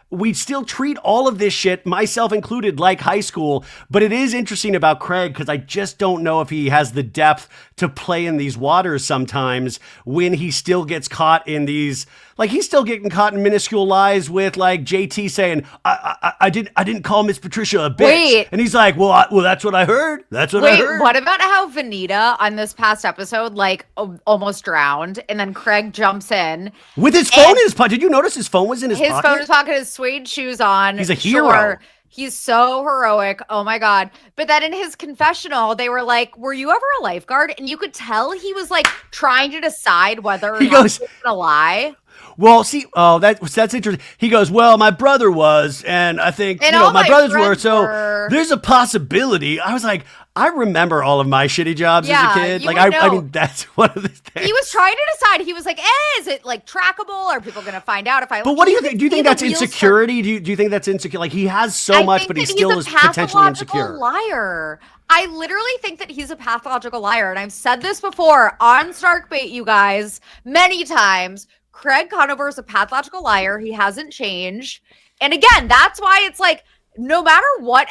we still treat all of this shit, myself included, like high school. But it is interesting about Craig because I just don't know if he has the depth to play in these waters sometimes when he still gets caught in these, like he's still getting caught in minuscule lies with like JT saying, I didn't call Miss Patricia a bitch. Wait. And he's like, well, that's what I heard. That's what I heard. What about how Vanita on this past episode, like almost drowned, and then Craig jumps in with his phone in his pocket. Did you notice his phone was in his pocket? His phone in his pocket, his suede shoes on. He's a hero. Sure. He's so heroic. Oh my God. But then in his confessional, they were like, were you ever a lifeguard? And you could tell he was like trying to decide whether or not he was gonna lie. Well, see, that's interesting. He goes, well, my brother was, and I think, my brothers were, so there's a possibility. I was like, I remember all of my shitty jobs as a kid. Like, I mean, that's one of the things. He was trying to decide. He was like, is it like trackable? Are people going to find out if I? But what do you think? Do you think that's insecurity? Do you think that's insecure? Like, he has so much, but he still is potentially insecure. Liar. I literally think that he's a pathological liar. And I've said this before on Snark Bait, you guys, many times. Craig Conover is a pathological liar. He hasn't changed. And again, that's why it's like, no matter what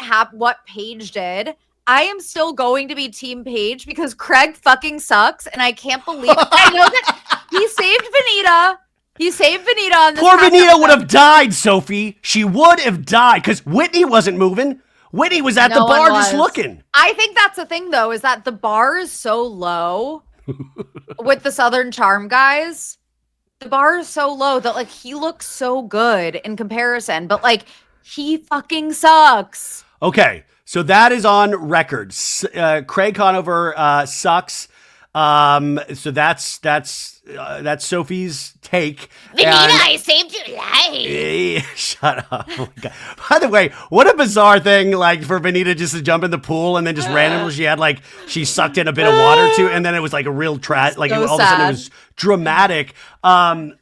Paige did, I am still going to be Team Paige because Craig fucking sucks. And I can't believe it. I know that he saved Vanita. He saved Vanita on this. Poor Vanita would have died, Sophie. She would have died because Whitney wasn't moving. Whitney was at the bar just looking. I think that's the thing, though, is that the bar is so low with the Southern Charm guys. The bar is so low that like he looks so good in comparison, but like he fucking sucks. Okay, so that is on record. Craig Conover sucks. So that's Sophie's take. Vanita, I saved your life. Shut up. Oh my God. By the way, what a bizarre thing, like for Vanita just to jump in the pool and then just randomly she sucked in a bit of water too, and then it was like a real like all of a sudden it was dramatic,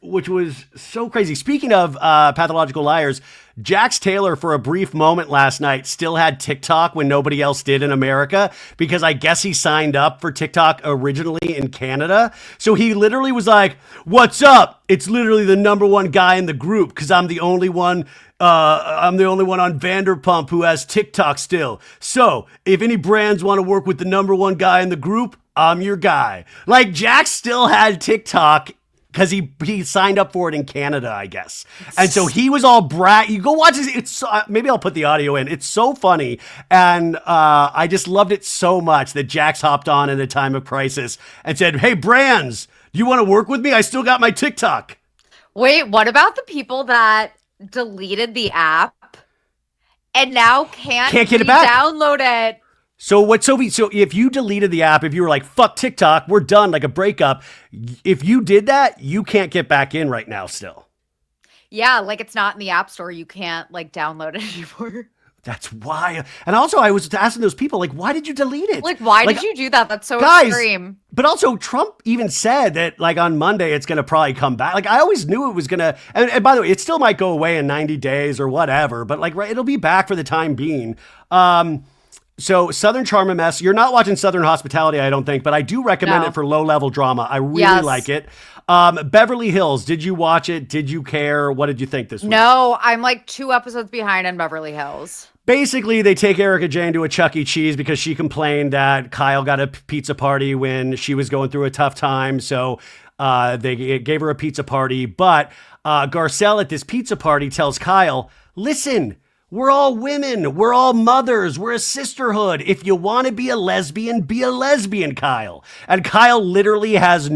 which was so crazy. Speaking of pathological liars, Jax Taylor, for a brief moment last night, still had TikTok when nobody else did in America because I guess he signed up for TikTok originally in Canada. So he literally was like, what's up? It's literally the number one guy in the group because I'm the only one on Vanderpump who has TikTok still. So if any brands want to work with the number one guy in the group, I'm your guy. Like Jax still had TikTok because he signed up for it in Canada, I guess. And so he was all brat. You go watch this. It's maybe I'll put the audio in. It's so funny. And I just loved it so much that Jax hopped on in a time of crisis and said, hey, brands, do you want to work with me? I still got my TikTok. Wait, what about the people that deleted the app and now can't get it back? Download it. So if you deleted the app, if you were like, fuck TikTok, we're done, like a breakup, if you did that, you can't get back in right now still. Yeah, like it's not in the App Store. You can't like download it anymore. That's why. And also I was asking those people, like, why did you delete it? Like, why did you do that? That's so extreme. But also Trump even said that like on Monday, it's going to probably come back. Like I always knew it was going to, and by the way, it still might go away in 90 days or whatever, but like, right, it'll be back for the time being. So Southern Charm and Mess, you're not watching Southern Hospitality, I don't think, but I do recommend it for low-level drama. I really like it. Beverly Hills, did you watch it? Did you care? What did you think this week? No, I'm like 2 episodes behind on Beverly Hills. Basically, they take Erica Jane to a Chuck E. Cheese because she complained that Kyle got a pizza party when she was going through a tough time. So they gave her a pizza party. But Garcelle at this pizza party tells Kyle, listen, we're all women. We're all mothers. We're a sisterhood. If you want to be a lesbian, Kyle. And Kyle literally has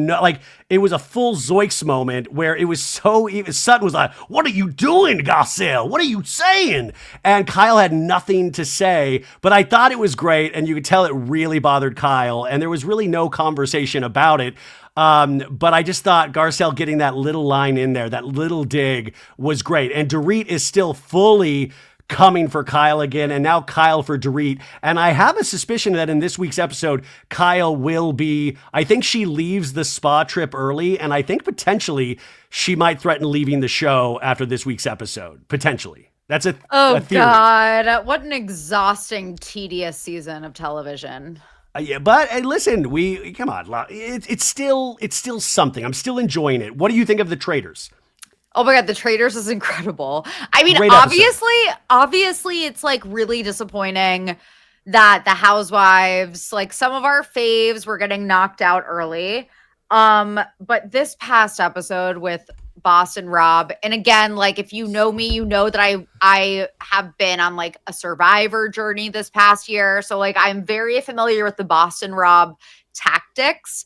it was a full Zoiks moment where it was Sutton was like, what are you doing, Garcelle? What are you saying? And Kyle had nothing to say, but I thought it was great. And you could tell it really bothered Kyle. And there was really no conversation about it. But I just thought Garcelle getting that little line in there, that little dig was great. And Dorit is still fully coming for Kyle again, and now Kyle for Dorit. And I have a suspicion that in this week's episode, Kyle will be, I think she leaves the spa trip early, and I think potentially she might threaten leaving the show after this week's episode. Potentially. That's a theory. God, what an exhausting, tedious season of television. Yeah, but listen, come on. It's still something. I'm still enjoying it. What do you think of the Traitors? Oh my God, the Traitors is incredible. I mean, Great obviously it's like really disappointing that the housewives, like some of our faves were getting knocked out early. But this past episode with Boston Rob, and again, like if you know me, you know that I have been on like a survivor journey this past year. So like I'm very familiar with the Boston Rob tactics.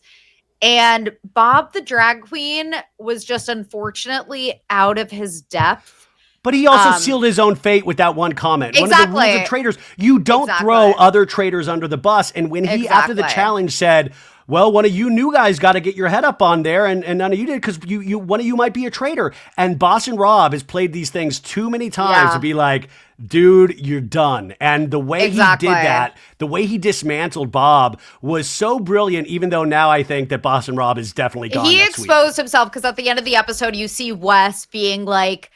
And Bob the drag queen was just unfortunately out of his depth. But he also sealed his own fate with that one comment. Exactly. One of the rules of traitors, you don't throw other traitors under the bus. And when he, after the challenge, said, well, one of you new guys got to get your head up on there, and none of you did because one of you might be a traitor. And Boston Rob has played these things too many times to be like, dude, you're done. And the way he did that, the way he dismantled Bob was so brilliant, even though now I think that Boston Rob is definitely gone. He exposed himself because at the end of the episode, you see Wes being like,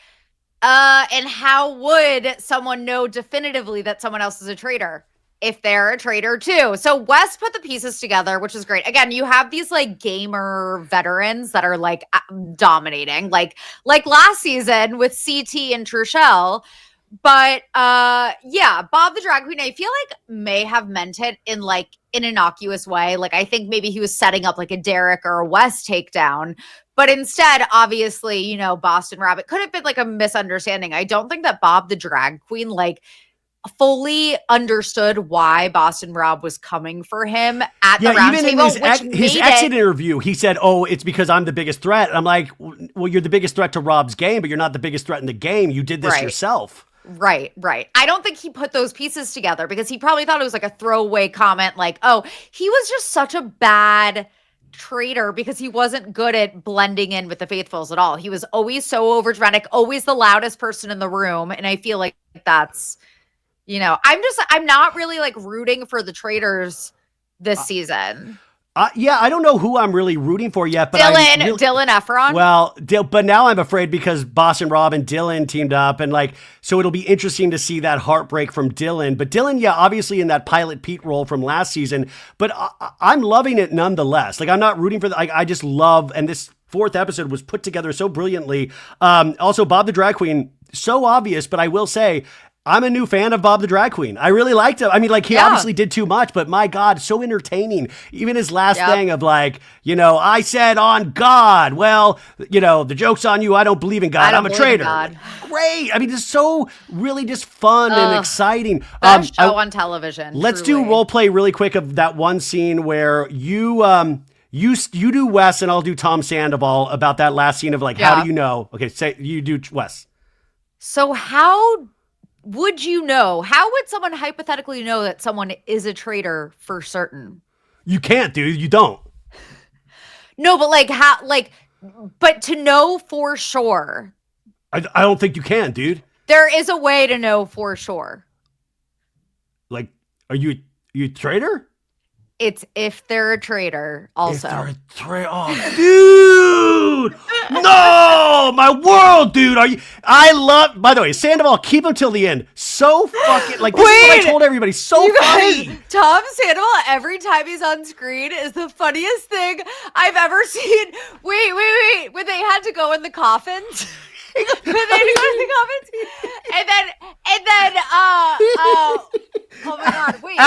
and how would someone know definitively that someone else is a traitor if they're a traitor too? So Wes put the pieces together, which is great. Again, you have these like gamer veterans that are like dominating, like last season with CT and Trishelle. But yeah, Bob the drag queen, I feel like may have meant it in like an innocuous way. Like I think maybe he was setting up like a Derek or a Wes takedown. But instead, obviously, you know, Boston Rob, it could have been like a misunderstanding. I don't think that Bob the drag queen like fully understood why Boston Rob was coming for him at the round table. His exit interview, he said, oh, it's because I'm the biggest threat. And I'm like, well, you're the biggest threat to Rob's game, but you're not the biggest threat in the game. You did this yourself. Right. I don't think he put those pieces together because he probably thought it was like a throwaway comment like, oh, he was just such a bad traitor because he wasn't good at blending in with the faithfuls at all. He was always so overdramatic, always the loudest person in the room. And I feel like that's, you know, I'm not really like rooting for the traitors this season. Yeah, I don't know who I'm really rooting for yet. But Dylan Efron. Well, but now I'm afraid because Boston Rob and Dylan teamed up. And like, so it'll be interesting to see that heartbreak from Dylan. But Dylan, yeah, obviously in that Pilot Pete role from last season. But I'm loving it nonetheless. Like, I'm not rooting for I just love, and this fourth episode was put together so brilliantly. Also, Bob the Drag Queen, so obvious, but I will say, I'm a new fan of Bob the Drag Queen. I really liked him. I mean, like, he obviously did too much, but my God, so entertaining. Even his last thing of like, you know, I said on God. Well, you know, the joke's on you. I don't believe in God. I'm a traitor. Great. I mean, just so really just fun and exciting. Best show on television. Let's do role play really quick of that one scene where you do Wes and I'll do Tom Sandoval about that last scene of like, how do you know? Okay, say you do Wes. So how would you know? How would someone hypothetically know that someone is a traitor for certain? You can't, dude. You don't. No, but like how? Like, but to know for sure. I don't think you can, dude. There is a way to know for sure. Like, are you a traitor? It's if they're a traitor, also. If they're a traitor, oh, dude! No, my world, dude. I love. By the way, Sandoval, keep him till the end. So fucking like. This is what I told everybody. So funny. Tom Sandoval, every time he's on screen, is the funniest thing I've ever seen. Wait. When they had to go in the coffins. And then, oh my God, wait.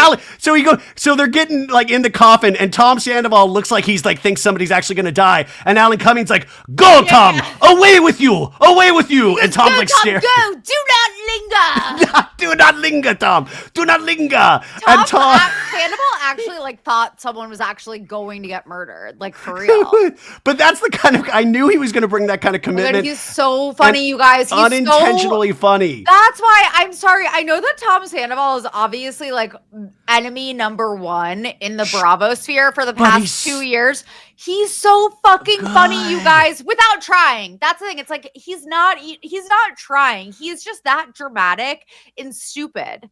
So they're getting like in the coffin, and Tom Sandoval looks like he's like thinks somebody's actually gonna die, and Alan Cummings like, "Go, Tom, away with you, and Tom's like, "Go, do not linger, do not linger, Tom, do not linger." Sandoval actually like thought someone was actually going to get murdered, like for real. But that's the kind of I knew he was gonna bring that kind of commitment. He's so funny, you guys. He's unintentionally funny. That's why I'm sorry. I know that Tom Sandoval is obviously like enemy number one in the Bravo sphere for the past 2 years. He's so fucking funny, you guys, without trying. That's the thing. It's like he's not trying. He's just that dramatic and stupid.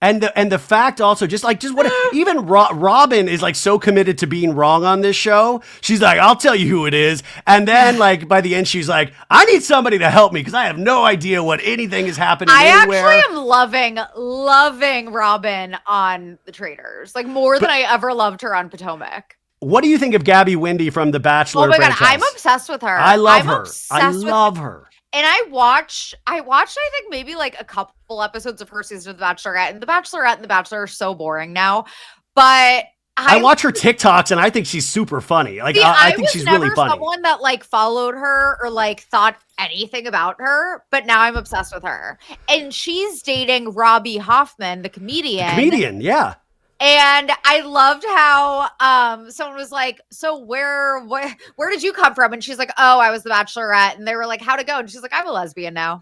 And the fact also, just what even Robin is like so committed to being wrong on this show. She's like, I'll tell you who it is. And then like by the end, she's like, I need somebody to help me because I have no idea what anything is happening anywhere. I actually am loving Robin on the Traitors, like more than I ever loved her on Potomac. What do you think of Gabby Windey from The Bachelor franchise? God, I'm obsessed with her. I love her. I love her. And I watched, I think maybe like a couple episodes of her season of The Bachelorette. And The Bachelorette and The Bachelor are so boring now. But I watch her TikToks and I think she's super funny. Like, I think she's really funny. I was never someone that like followed her or like thought anything about her, but now I'm obsessed with her. And she's dating Robbie Hoffman, the comedian. Yeah. And I loved how someone was like, so where did you come from? And she's like, oh, I was the Bachelorette. And they were like, how'd it go? And she's like, I'm a lesbian now.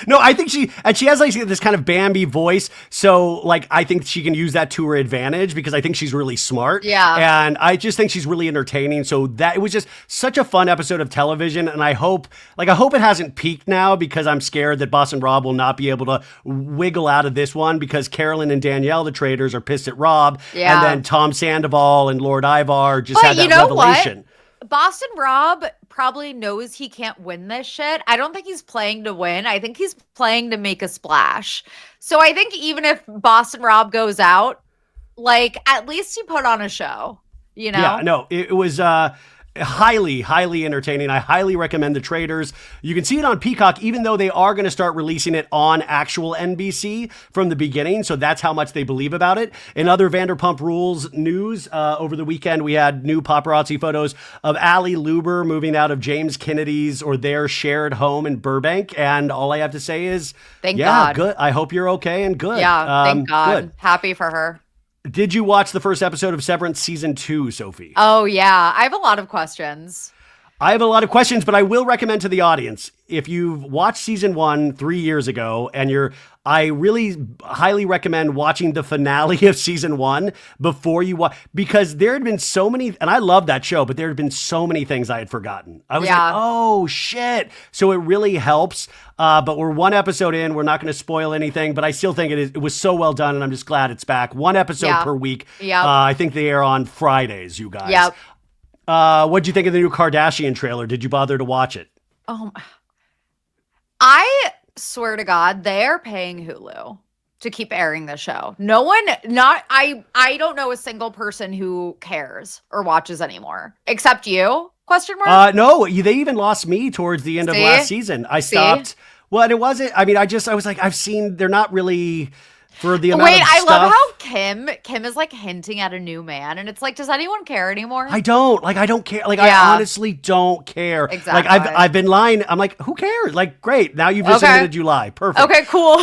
No, I think she has like this kind of Bambi voice. So like, I think she can use that to her advantage because I think she's really smart. Yeah. And I just think she's really entertaining. So that it was just such a fun episode of television. And I hope it hasn't peaked now because I'm scared that Boston Rob will not be able to wiggle out of this one because Carolyn and Danielle, the Traitors, are pissed at Rob. Yeah. And then Tom Sandoval and Lord Ivar just had that revelation. What? Boston Rob probably knows he can't win this shit. I don't think he's playing to win. I think he's playing to make a splash. So I think even if Boston Rob goes out, like at least he put on a show, you know? Yeah, no, it was highly, highly entertaining. I highly recommend The Traitors. You can see it on Peacock, even though they are going to start releasing it on actual NBC from the beginning. So that's how much they believe about it. In other Vanderpump Rules news, over the weekend, we had new paparazzi photos of Allie Luber moving out of James Kennedy's or their shared home in Burbank. And all I have to say is, thank God. Good. I hope you're okay and good. Yeah, thank God. Good. Happy for her. Did you watch the first episode of Severance season 2, Sophie? Oh, yeah. I have a lot of questions. I have a lot of questions, but I will recommend to the audience, if you've watched season 1 3 years ago and I really highly recommend watching the finale of season 1 before you watch, because there had been so many, and I love that show, but there had been so many things I had forgotten. I was like, oh shit. So it really helps. But we're one episode in, we're not going to spoil anything, but I still think it was so well done. And I'm just glad it's back. One episode per week. Yep. I think they air on Fridays, you guys. Yep. What'd you think of the new Kardashian trailer? Did you bother to watch it? Oh, I swear to God, they're paying Hulu to keep airing the show. No one, I don't know a single person who cares or watches anymore, except you? Question mark? No, they even lost me towards the end of last season. I stopped. Well, it wasn't, I mean, I was like, I've seen, they're not really for the amount of stuff. I love how Kim is like hinting at a new man, and it's like, does anyone care anymore? I don't care. Like, I honestly don't care. Exactly. Like, I've been lying. I'm like, who cares? Like, great. Now you've just admitted you lie. Perfect. Okay, cool.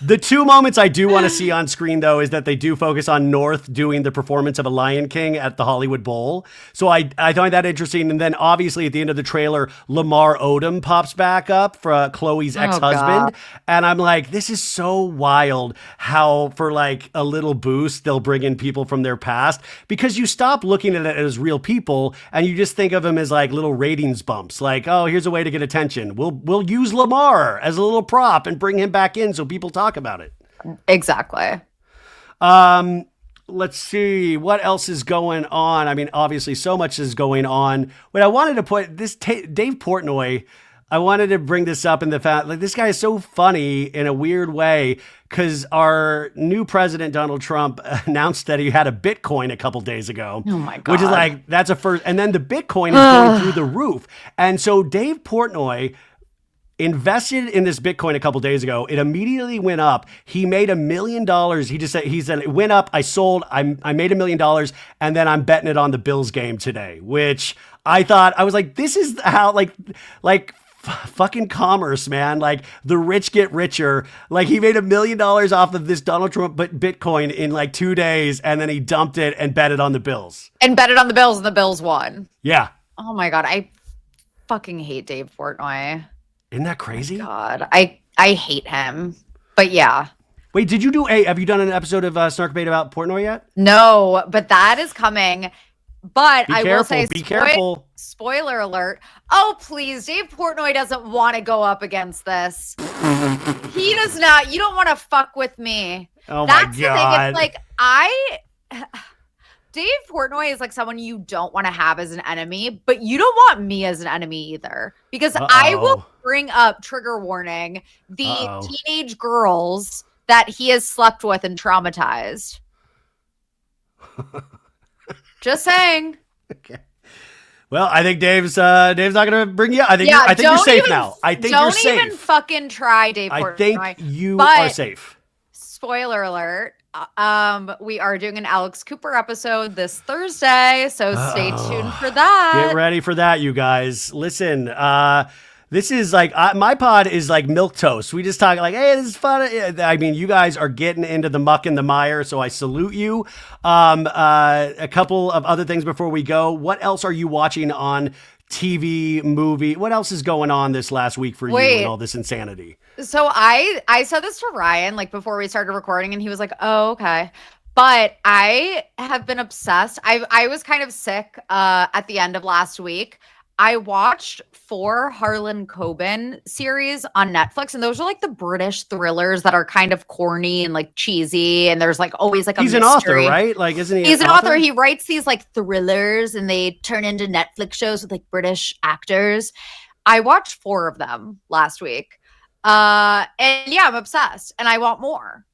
The two moments I do want to see on screen, though, is that they do focus on North doing the performance of a Lion King at the Hollywood Bowl. So I find that interesting. And then obviously at the end of the trailer, Lamar Odom pops back up for Chloe's ex-husband. And I'm like, this is so wild how for like a little boost, they'll bring in people from their past, because you stop looking at it as real people and you just think of them as like little ratings bumps. Like, oh, here's a way to get attention. We'll use Lamar as a little prop and bring him back in so people talk about it. Exactly. Let's see what else is going on. I mean, obviously so much is going on. But I wanted to put this Dave Portnoy, I wanted to bring this up in the fact, like, this guy is so funny in a weird way, because our new president, Donald Trump, announced that he had a Bitcoin a couple days ago. Oh my God. Which is like, that's a first. And then the Bitcoin is going through the roof. And so Dave Portnoy invested in this Bitcoin a couple days ago. It immediately went up. He made $1 million. He said it went up. I sold. I made $1 million, and then I'm betting it on the Bills game today. Which I was like, this is how fucking commerce, man. Like, the rich get richer. Like, he made $1 million off of this Donald Trump Bitcoin in like 2 days, and then he dumped it and bet it on the Bills. And the Bills won. Yeah. Oh my God, I fucking hate Dave Portnoy. Isn't that crazy? Oh God, I hate him. But yeah. Wait, have you done an episode of Snark Bait about Portnoy yet? No, but that is coming. But I will say, be careful. Spoiler alert. Oh, please. Dave Portnoy doesn't want to go up against this. He does not. You don't want to fuck with me. Oh, that's my God. The thing. It's like, Dave Portnoy is like someone you don't want to have as an enemy, but you don't want me as an enemy either, because I will bring up, trigger warning, the teenage girls that he has slept with and traumatized. Just saying. Okay. Well, I think Dave's not going to bring you. I think you're safe now. I think you're safe. Don't even fucking try, Dave. I think you are safe. Spoiler alert. We are doing an Alex Cooper episode this Thursday, so stay tuned for that. Get ready for that, you guys. Listen, this is like, my pod is like milquetoast. We just talk like, hey, this is fun. I mean, you guys are getting into the muck and the mire, so I salute you. A couple of other things before we go. What else are you watching on TV, movie? What else is going on this last week for you and all this insanity? So I said this to Ryan, like before we started recording, and he was like, oh, okay. But I have been obsessed. I was kind of sick at the end of last week. I watched 4 Harlan Coben series on Netflix, and those are like the British thrillers that are kind of corny and like cheesy, and there's like always like a mystery. He's an author, right? Like, isn't he? He's an author. He writes these like thrillers, and they turn into Netflix shows with like British actors. I watched 4 of them last week, and yeah, I'm obsessed, and I want more.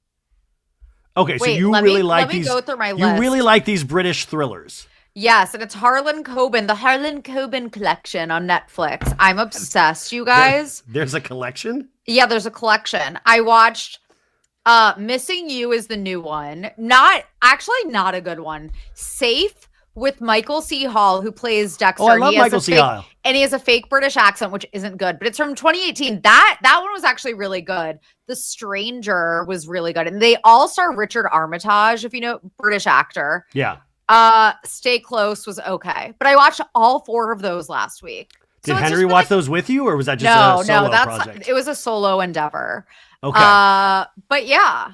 Okay, so you really like these. Let me go through my list. You really like these British thrillers. Yes, and it's Harlan Coben, the Harlan Coben collection on Netflix. I'm obsessed, you guys. There's a collection? Yeah, there's a collection. I watched Missing You is the new one. Not a good one. Safe with Michael C. Hall, who plays Dexter. Oh, I love Michael C. Hall. And he has a fake British accent, which isn't good, but it's from 2018. That one was actually really good. The Stranger was really good. And they all star Richard Armitage, if you know, British actor. Yeah. Stay Close was okay, but I watched all 4 of those last week. Did Henry watch those with you, or was that just a solo project? It was a solo endeavor. Okay. But yeah.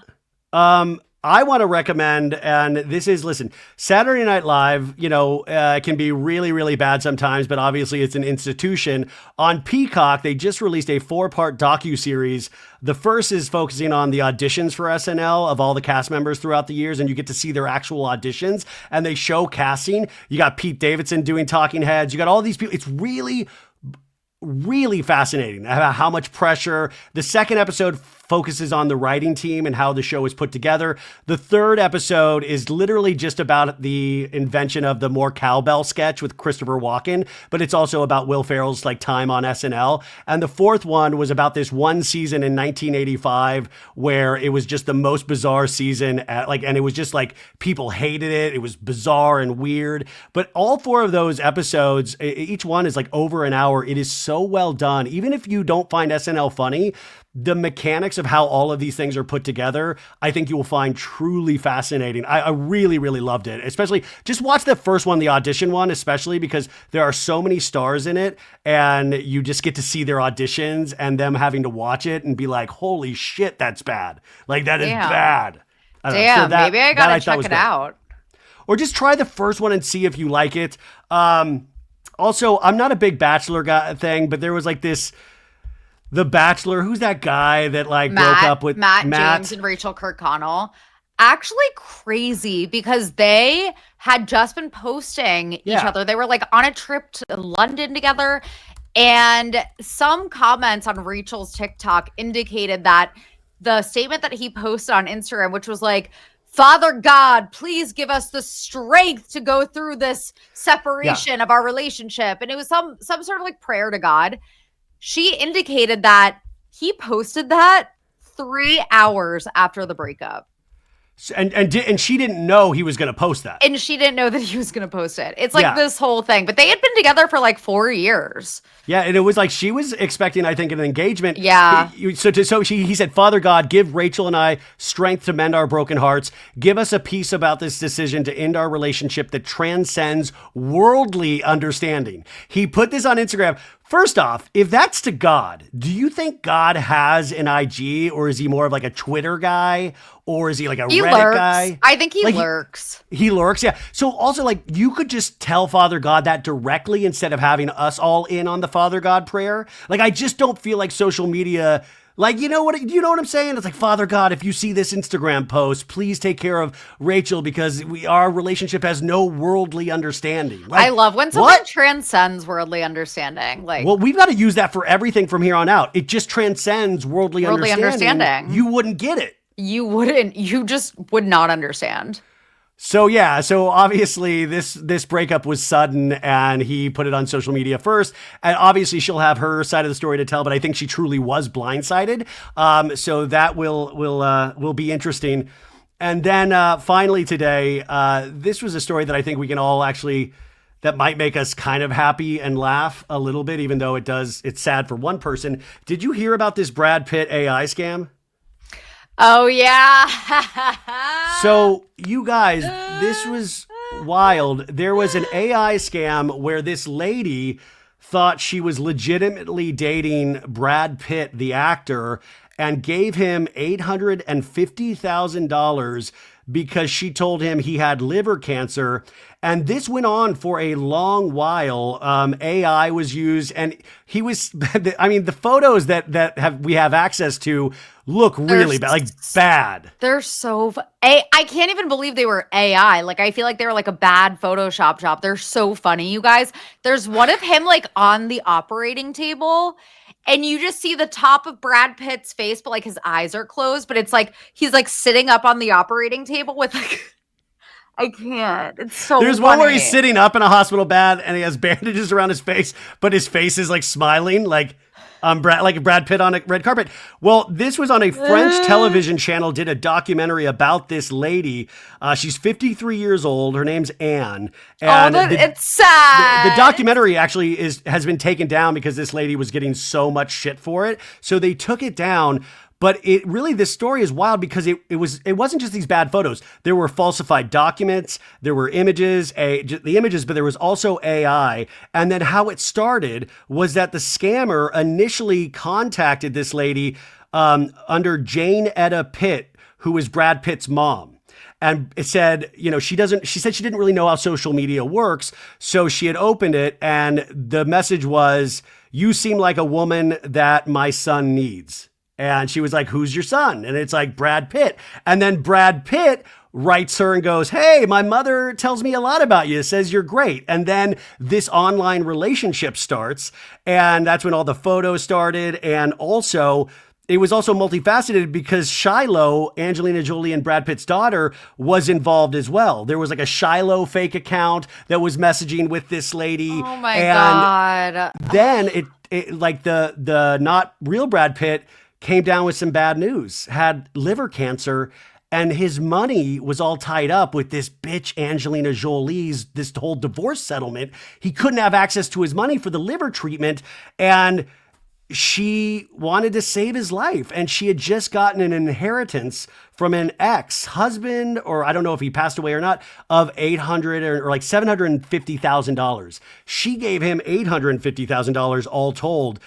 I want to recommend, and this is, listen, Saturday Night Live, can be really, really bad sometimes, but obviously it's an institution. On Peacock, they just released a 4-part docu-series. The first is focusing on the auditions for SNL of all the cast members throughout the years, and you get to see their actual auditions, and they show casting. You got Pete Davidson doing talking heads. You got all these people. It's really fascinating how much pressure. The second episode focuses on the writing team and how the show is put together. The third episode is literally just about the invention of the more cowbell sketch with Christopher Walken, but it's also about Will Ferrell's like time on SNL. And the fourth one was about this one season in 1985 where it was just the most bizarre season and it was just like people hated it. It was bizarre and weird. But all 4 of those episodes, each one is like over an hour. It is so well done. Even if you don't find SNL funny, the mechanics of how all of these things are put together, I think you will find truly fascinating. I really, really loved it. Especially, just watch the first one, the audition one, especially because there are so many stars in it and you just get to see their auditions and them having to watch it and be like, holy shit, that's bad. Like, that is bad. Damn, so maybe I gotta check it out. Or just try the first one and see if you like it. Also, I'm not a big Bachelor guy thing, but there was like this... The Bachelor, who's that guy that broke up with Matt James and Rachel Kirkconnell? Actually crazy because they had just been posting each other. They were like on a trip to London together. And some comments on Rachel's TikTok indicated that the statement that he posted on Instagram, which was like, Father God, please give us the strength to go through this separation of our relationship. And it was some sort of like prayer to God. She indicated that he posted that 3 hours after the breakup. And she didn't know he was going to post that. And she didn't know that he was going to post it. It's like this whole thing. But they had been together for like 4 years. Yeah, and it was like she was expecting, I think, an engagement. Yeah. He said, Father God, give Rachel and I strength to mend our broken hearts. Give us a peace about this decision to end our relationship that transcends worldly understanding. He put this on Instagram. First off, if that's to God, do you think God has an IG, or is he more of like a Twitter guy, or is he like a Reddit guy? I think he lurks. He lurks, yeah. So also, like, you could just tell Father God that directly instead of having us all in on the Father God prayer. Like, I just don't feel like social media... Like, you know what I'm saying? It's like, Father God, if you see this Instagram post, please take care of Rachel because our relationship has no worldly understanding. Like, I love when something transcends worldly understanding. Like, well, we've got to use that for everything from here on out. It just transcends worldly understanding. You wouldn't get it. You wouldn't. You just would not understand. So obviously this breakup was sudden, and he put it on social media first. And obviously she'll have her side of the story to tell, but I think she truly was blindsided. So that will be interesting. And then finally today, this was a story that I think we can all actually, that might make us kind of happy and laugh a little bit, even though it's sad for one person. Did you hear about this Brad Pitt AI scam? Oh, yeah. So, you guys, this was wild. There was an AI scam where this lady thought she was legitimately dating Brad Pitt, the actor, and gave him $850,000 because she told him he had liver cancer. And this went on for a long while. AI was used, and he was, I mean, the photos that we have access to look really bad, like bad. They're so, I can't even believe they were AI. Like, I feel like they were like a bad Photoshop job. They're so funny, you guys. There's one of him like on the operating table, and you just see the top of Brad Pitt's face, but like his eyes are closed, but it's like, he's like sitting up on the operating table with like, I can't. It's so There's funny. one where he's sitting up in a hospital bed and he has bandages around his face, but his face is like smiling, like Brad Pitt on a red carpet. Well, this was on a French television channel, did a documentary about this lady. She's 53 years old. Her name's Anne. And it's sad. The documentary actually has been taken down because this lady was getting so much shit for it. So they took it down. But this story is wild because it wasn't just these bad photos. There were falsified documents, there were images, but there was also AI. And then how it started was that the scammer initially contacted this lady under Jane Etta Pitt, who is Brad Pitt's mom. And it said, she said she didn't really know how social media works. So she had opened it, and the message was, "You seem like a woman that my son needs." And she was like, "Who's your son?" And it's like, "Brad Pitt." And then Brad Pitt writes her and goes, "Hey, my mother tells me a lot about you, says you're great." And then this online relationship starts. And that's when all the photos started. And also, it was also multifaceted because Shiloh, Angelina Jolie and Brad Pitt's daughter, was involved as well. There was like a Shiloh fake account that was messaging with this lady. Oh my God. Then it like the not real Brad Pitt came down with some bad news, had liver cancer, and his money was all tied up with this bitch Angelina Jolie's, this whole divorce settlement. He couldn't have access to his money for the liver treatment, and she wanted to save his life, and she had just gotten an inheritance from an ex-husband, or I don't know if he passed away or not, of $800 or like $750,000. She gave him $850,000 all told.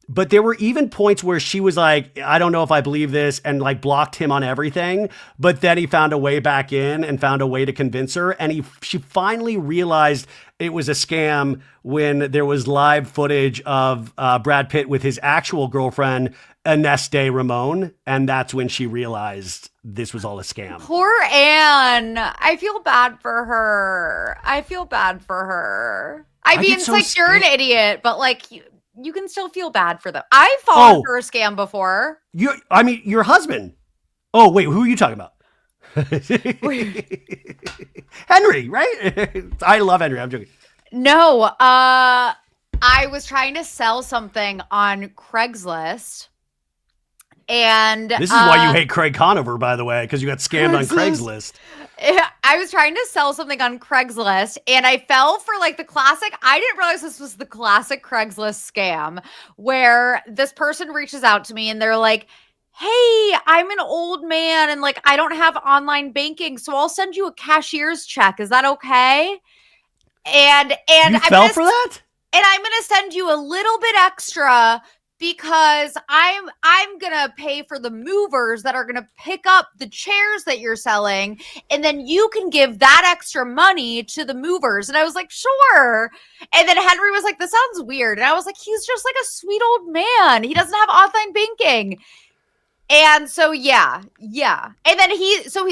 But there were even points where she was like, "I don't know if I believe this," and like blocked him on everything. But then he found a way back in and found a way to convince her. And she finally realized it was a scam when there was live footage of Brad Pitt with his actual girlfriend, Ines de Ramon. And that's when she realized this was all a scam. Poor Anne. I feel bad for her. I mean, it's like you're an idiot, but like you can still feel bad for them. I've fallen for a scam before. Your husband. Oh, wait, who are you talking about? Henry, right? I love Henry. I'm joking. No, I was trying to sell something on Craigslist. And this is why you hate Craig Conover, by the way, because you got scammed on Craigslist. I was trying to sell something on Craigslist, and I fell for like the classic. I didn't realize this was the classic Craigslist scam where this person reaches out to me and they're like, "Hey, I'm an old man and like I don't have online banking, so I'll send you a cashier's check. Is that okay?" And you fell for that? And I'm gonna send you a little bit extra because I'm gonna pay for the movers that are gonna pick up the chairs that you're selling, and then you can give that extra money to the movers. And I was like, "Sure." And then Henry was like, "This sounds weird." And I was like, "He's just like a sweet old man. He doesn't have online banking." And so, yeah. And then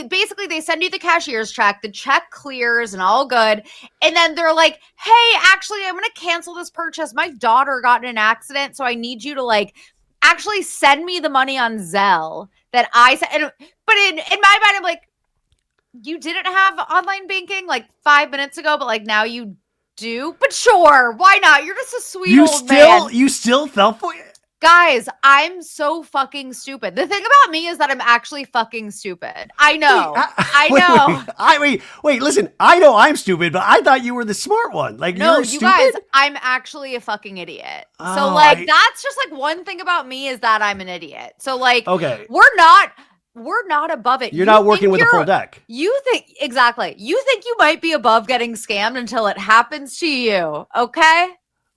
basically they send you the cashier's check, the check clears and all good. And then they're like, "Hey, actually, I'm going to cancel this purchase. My daughter got in an accident. So I need you to like actually send me the money on Zelle that I said." But in my mind, I'm like, you didn't have online banking like 5 minutes ago, but like now you do. But sure, why not? You're just a sweet old man. You still fell for it? Guys, I'm so fucking stupid. The thing about me is that I'm actually fucking stupid. I know. I know. Wait, listen, I know I'm stupid, but I thought you were the smart one. Like, no, you're you stupid? guys, I'm actually a fucking idiot. So like, that's just like one thing about me is that I'm an idiot. So like, okay, we're not above it. You're not working with a full deck. You think you might be above getting scammed until it happens to you. Okay.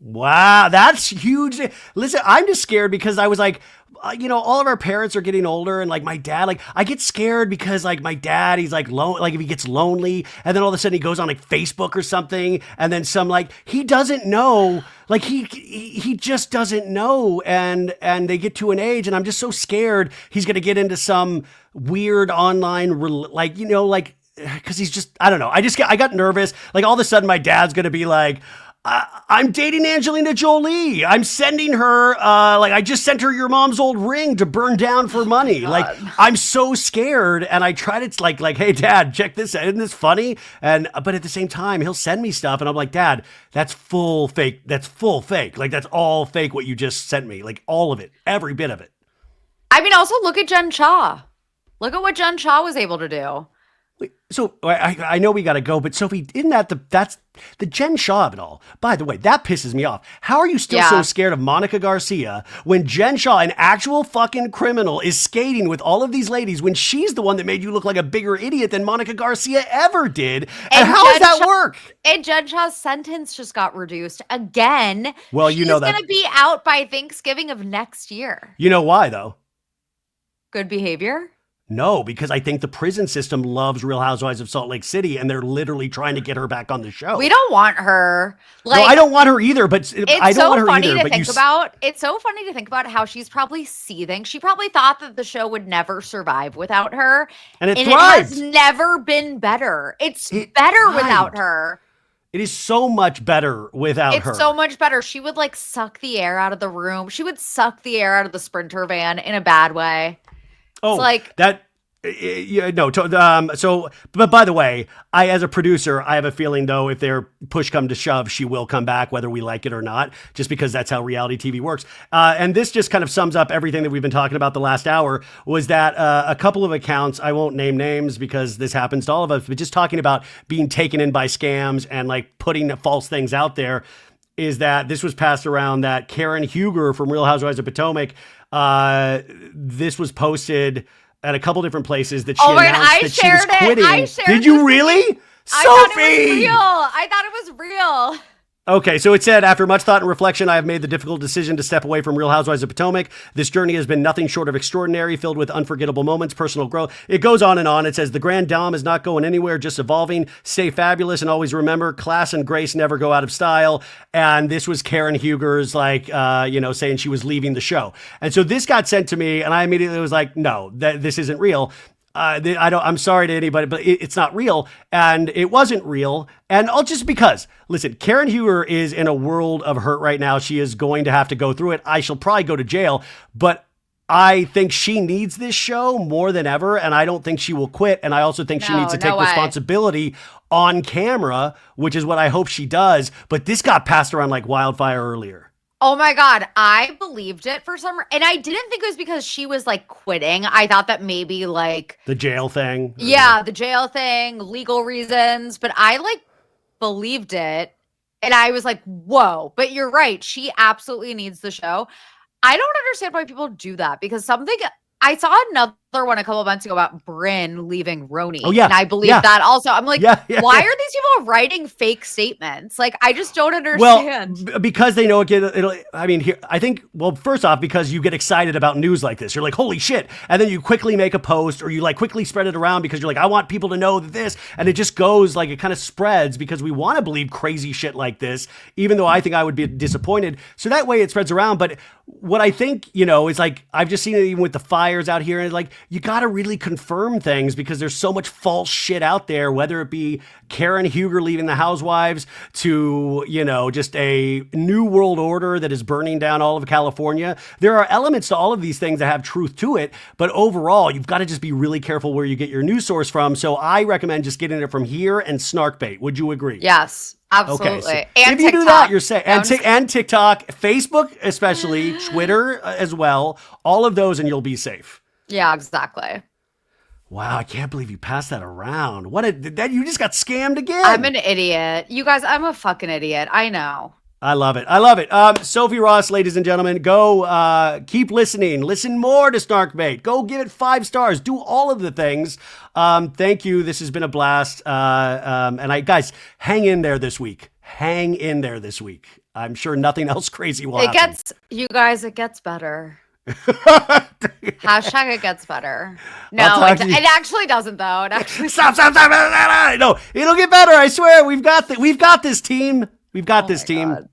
Wow, that's huge. Listen, I'm just scared because I was like, all of our parents are getting older, and like my dad, like I get scared because like my dad, he's like like if he gets lonely, and then all of a sudden he goes on like Facebook or something, and then some like he doesn't know, like he just doesn't know, and they get to an age, and I'm just so scared he's gonna get into some weird online because he's just, I don't know. I got nervous. Like all of a sudden my dad's gonna be like, I'm dating Angelina Jolie. I'm sending her, I just sent her your mom's old ring to burn down for money. Oh, like, I'm so scared. And I try to like, hey, Dad, check this out. Isn't this funny? But at the same time, he'll send me stuff. And I'm like, Dad, that's full fake. That's full fake. Like, that's all fake what you just sent me. Like, all of it. Every bit of it. I mean, also look at Jen Shaw. Look at what Jen Shaw was able to do. So I know we got to go, but Sophie, isn't that's the Jen Shaw of it all? By the way, that pisses me off. How are you still so scared of Monica Garcia when Jen Shaw, an actual fucking criminal, is skating with all of these ladies when she's the one that made you look like a bigger idiot than Monica Garcia ever did? And how does that work? And Jen Shaw's sentence just got reduced again. Well, you know that. She's going to be out by Thanksgiving of next year. You know why, though? Good behavior? No, because I think the prison system loves Real Housewives of Salt Lake City, and they're literally trying to get her back on the show. We don't want her. Like, no, I don't want her either. But I don't want her either. It's so funny to think about how she's probably seething. She probably thought that the show would never survive without her, and it has never been better. It's better without her. It is so much better without her. It's so much better. She would like suck the air out of the room. She would suck the air out of the Sprinter van in a bad way. Oh, it's like that. But by the way, as a producer, I have a feeling though, if their push come to shove, she will come back, whether we like it or not, just because that's how reality TV works. And this just kind of sums up everything that we've been talking about the last hour, was that a couple of accounts, I won't name names because this happens to all of us, but just talking about being taken in by scams and like putting false things out there, is that this was passed around that Karen Huger from Real Housewives of Potomac, this was posted at a couple different places that she announced that she was quitting. Did you really? Sophie! I thought it was real. Okay, so it said, after much thought and reflection, I have made the difficult decision to step away from Real Housewives of Potomac. This journey has been nothing short of extraordinary, filled with unforgettable moments, personal growth. It goes on and on. It says, the Grand Dame is not going anywhere, just evolving. Stay fabulous, and always remember, class and grace never go out of style. And this was Karen Huger's, saying she was leaving the show. And so this got sent to me, and I immediately was like, no, this isn't real. I'm sorry to anybody, but it's not real, and it wasn't real. And just because, listen, Karen Huger is in a world of hurt right now. She is going to have to go through it. She'll probably go to jail, but I think she needs this show more than ever, and I don't think she will quit. And I also think she needs to take responsibility on camera, which is what I hope she does. But this got passed around like wildfire earlier. Oh my God, I believed it for some reason. And I didn't think it was because she was like quitting. I thought that maybe like the jail thing. Yeah, the jail thing, legal reasons. But I like believed it. And I was like, whoa. But you're right. She absolutely needs the show. I don't understand why people do that, because I saw another one a couple of months ago about Brynn leaving Roni. Oh, yeah. And I believe that also. I'm like, why are these people writing fake statements? Like, I just don't understand. Well, because they know first off, because you get excited about news like this. You're like, holy shit. And then you quickly make a post, or you like quickly spread it around because you're like, I want people to know this. And it just goes like, it kind of spreads because we want to believe crazy shit like this, even though I think I would be disappointed. So that way it spreads around. But what I think, is like, I've just seen it even with the fires out here, and like, you got to really confirm things because there's so much false shit out there, whether it be Karen Huger leaving the Housewives to, just a new world order that is burning down all of California. There are elements to all of these things that have truth to it, but overall, you've got to just be really careful where you get your news source from. So I recommend just getting it from here and Snark Bait. Would you agree? Yes. Absolutely. Okay, so and if you TikTok. do that, you're safe. And TikTok, Facebook, especially Twitter as well. All of those, and you'll be safe. Yeah, exactly. Wow, I can't believe you passed that around. You just got scammed again. I'm an idiot. You guys, I'm a fucking idiot. I know. I love it. Sophie Ross, ladies and gentlemen, go keep listening. Listen more to Snark Bait. Go give it 5 stars. Do all of the things. Thank you. This has been a blast. Guys, hang in there this week. Hang in there this week. I'm sure nothing else crazy will happen. It gets better. Hashtag it gets better. No, it actually doesn't though. It actually stop. No, it'll get better. I swear. We've got this team. We've got this team.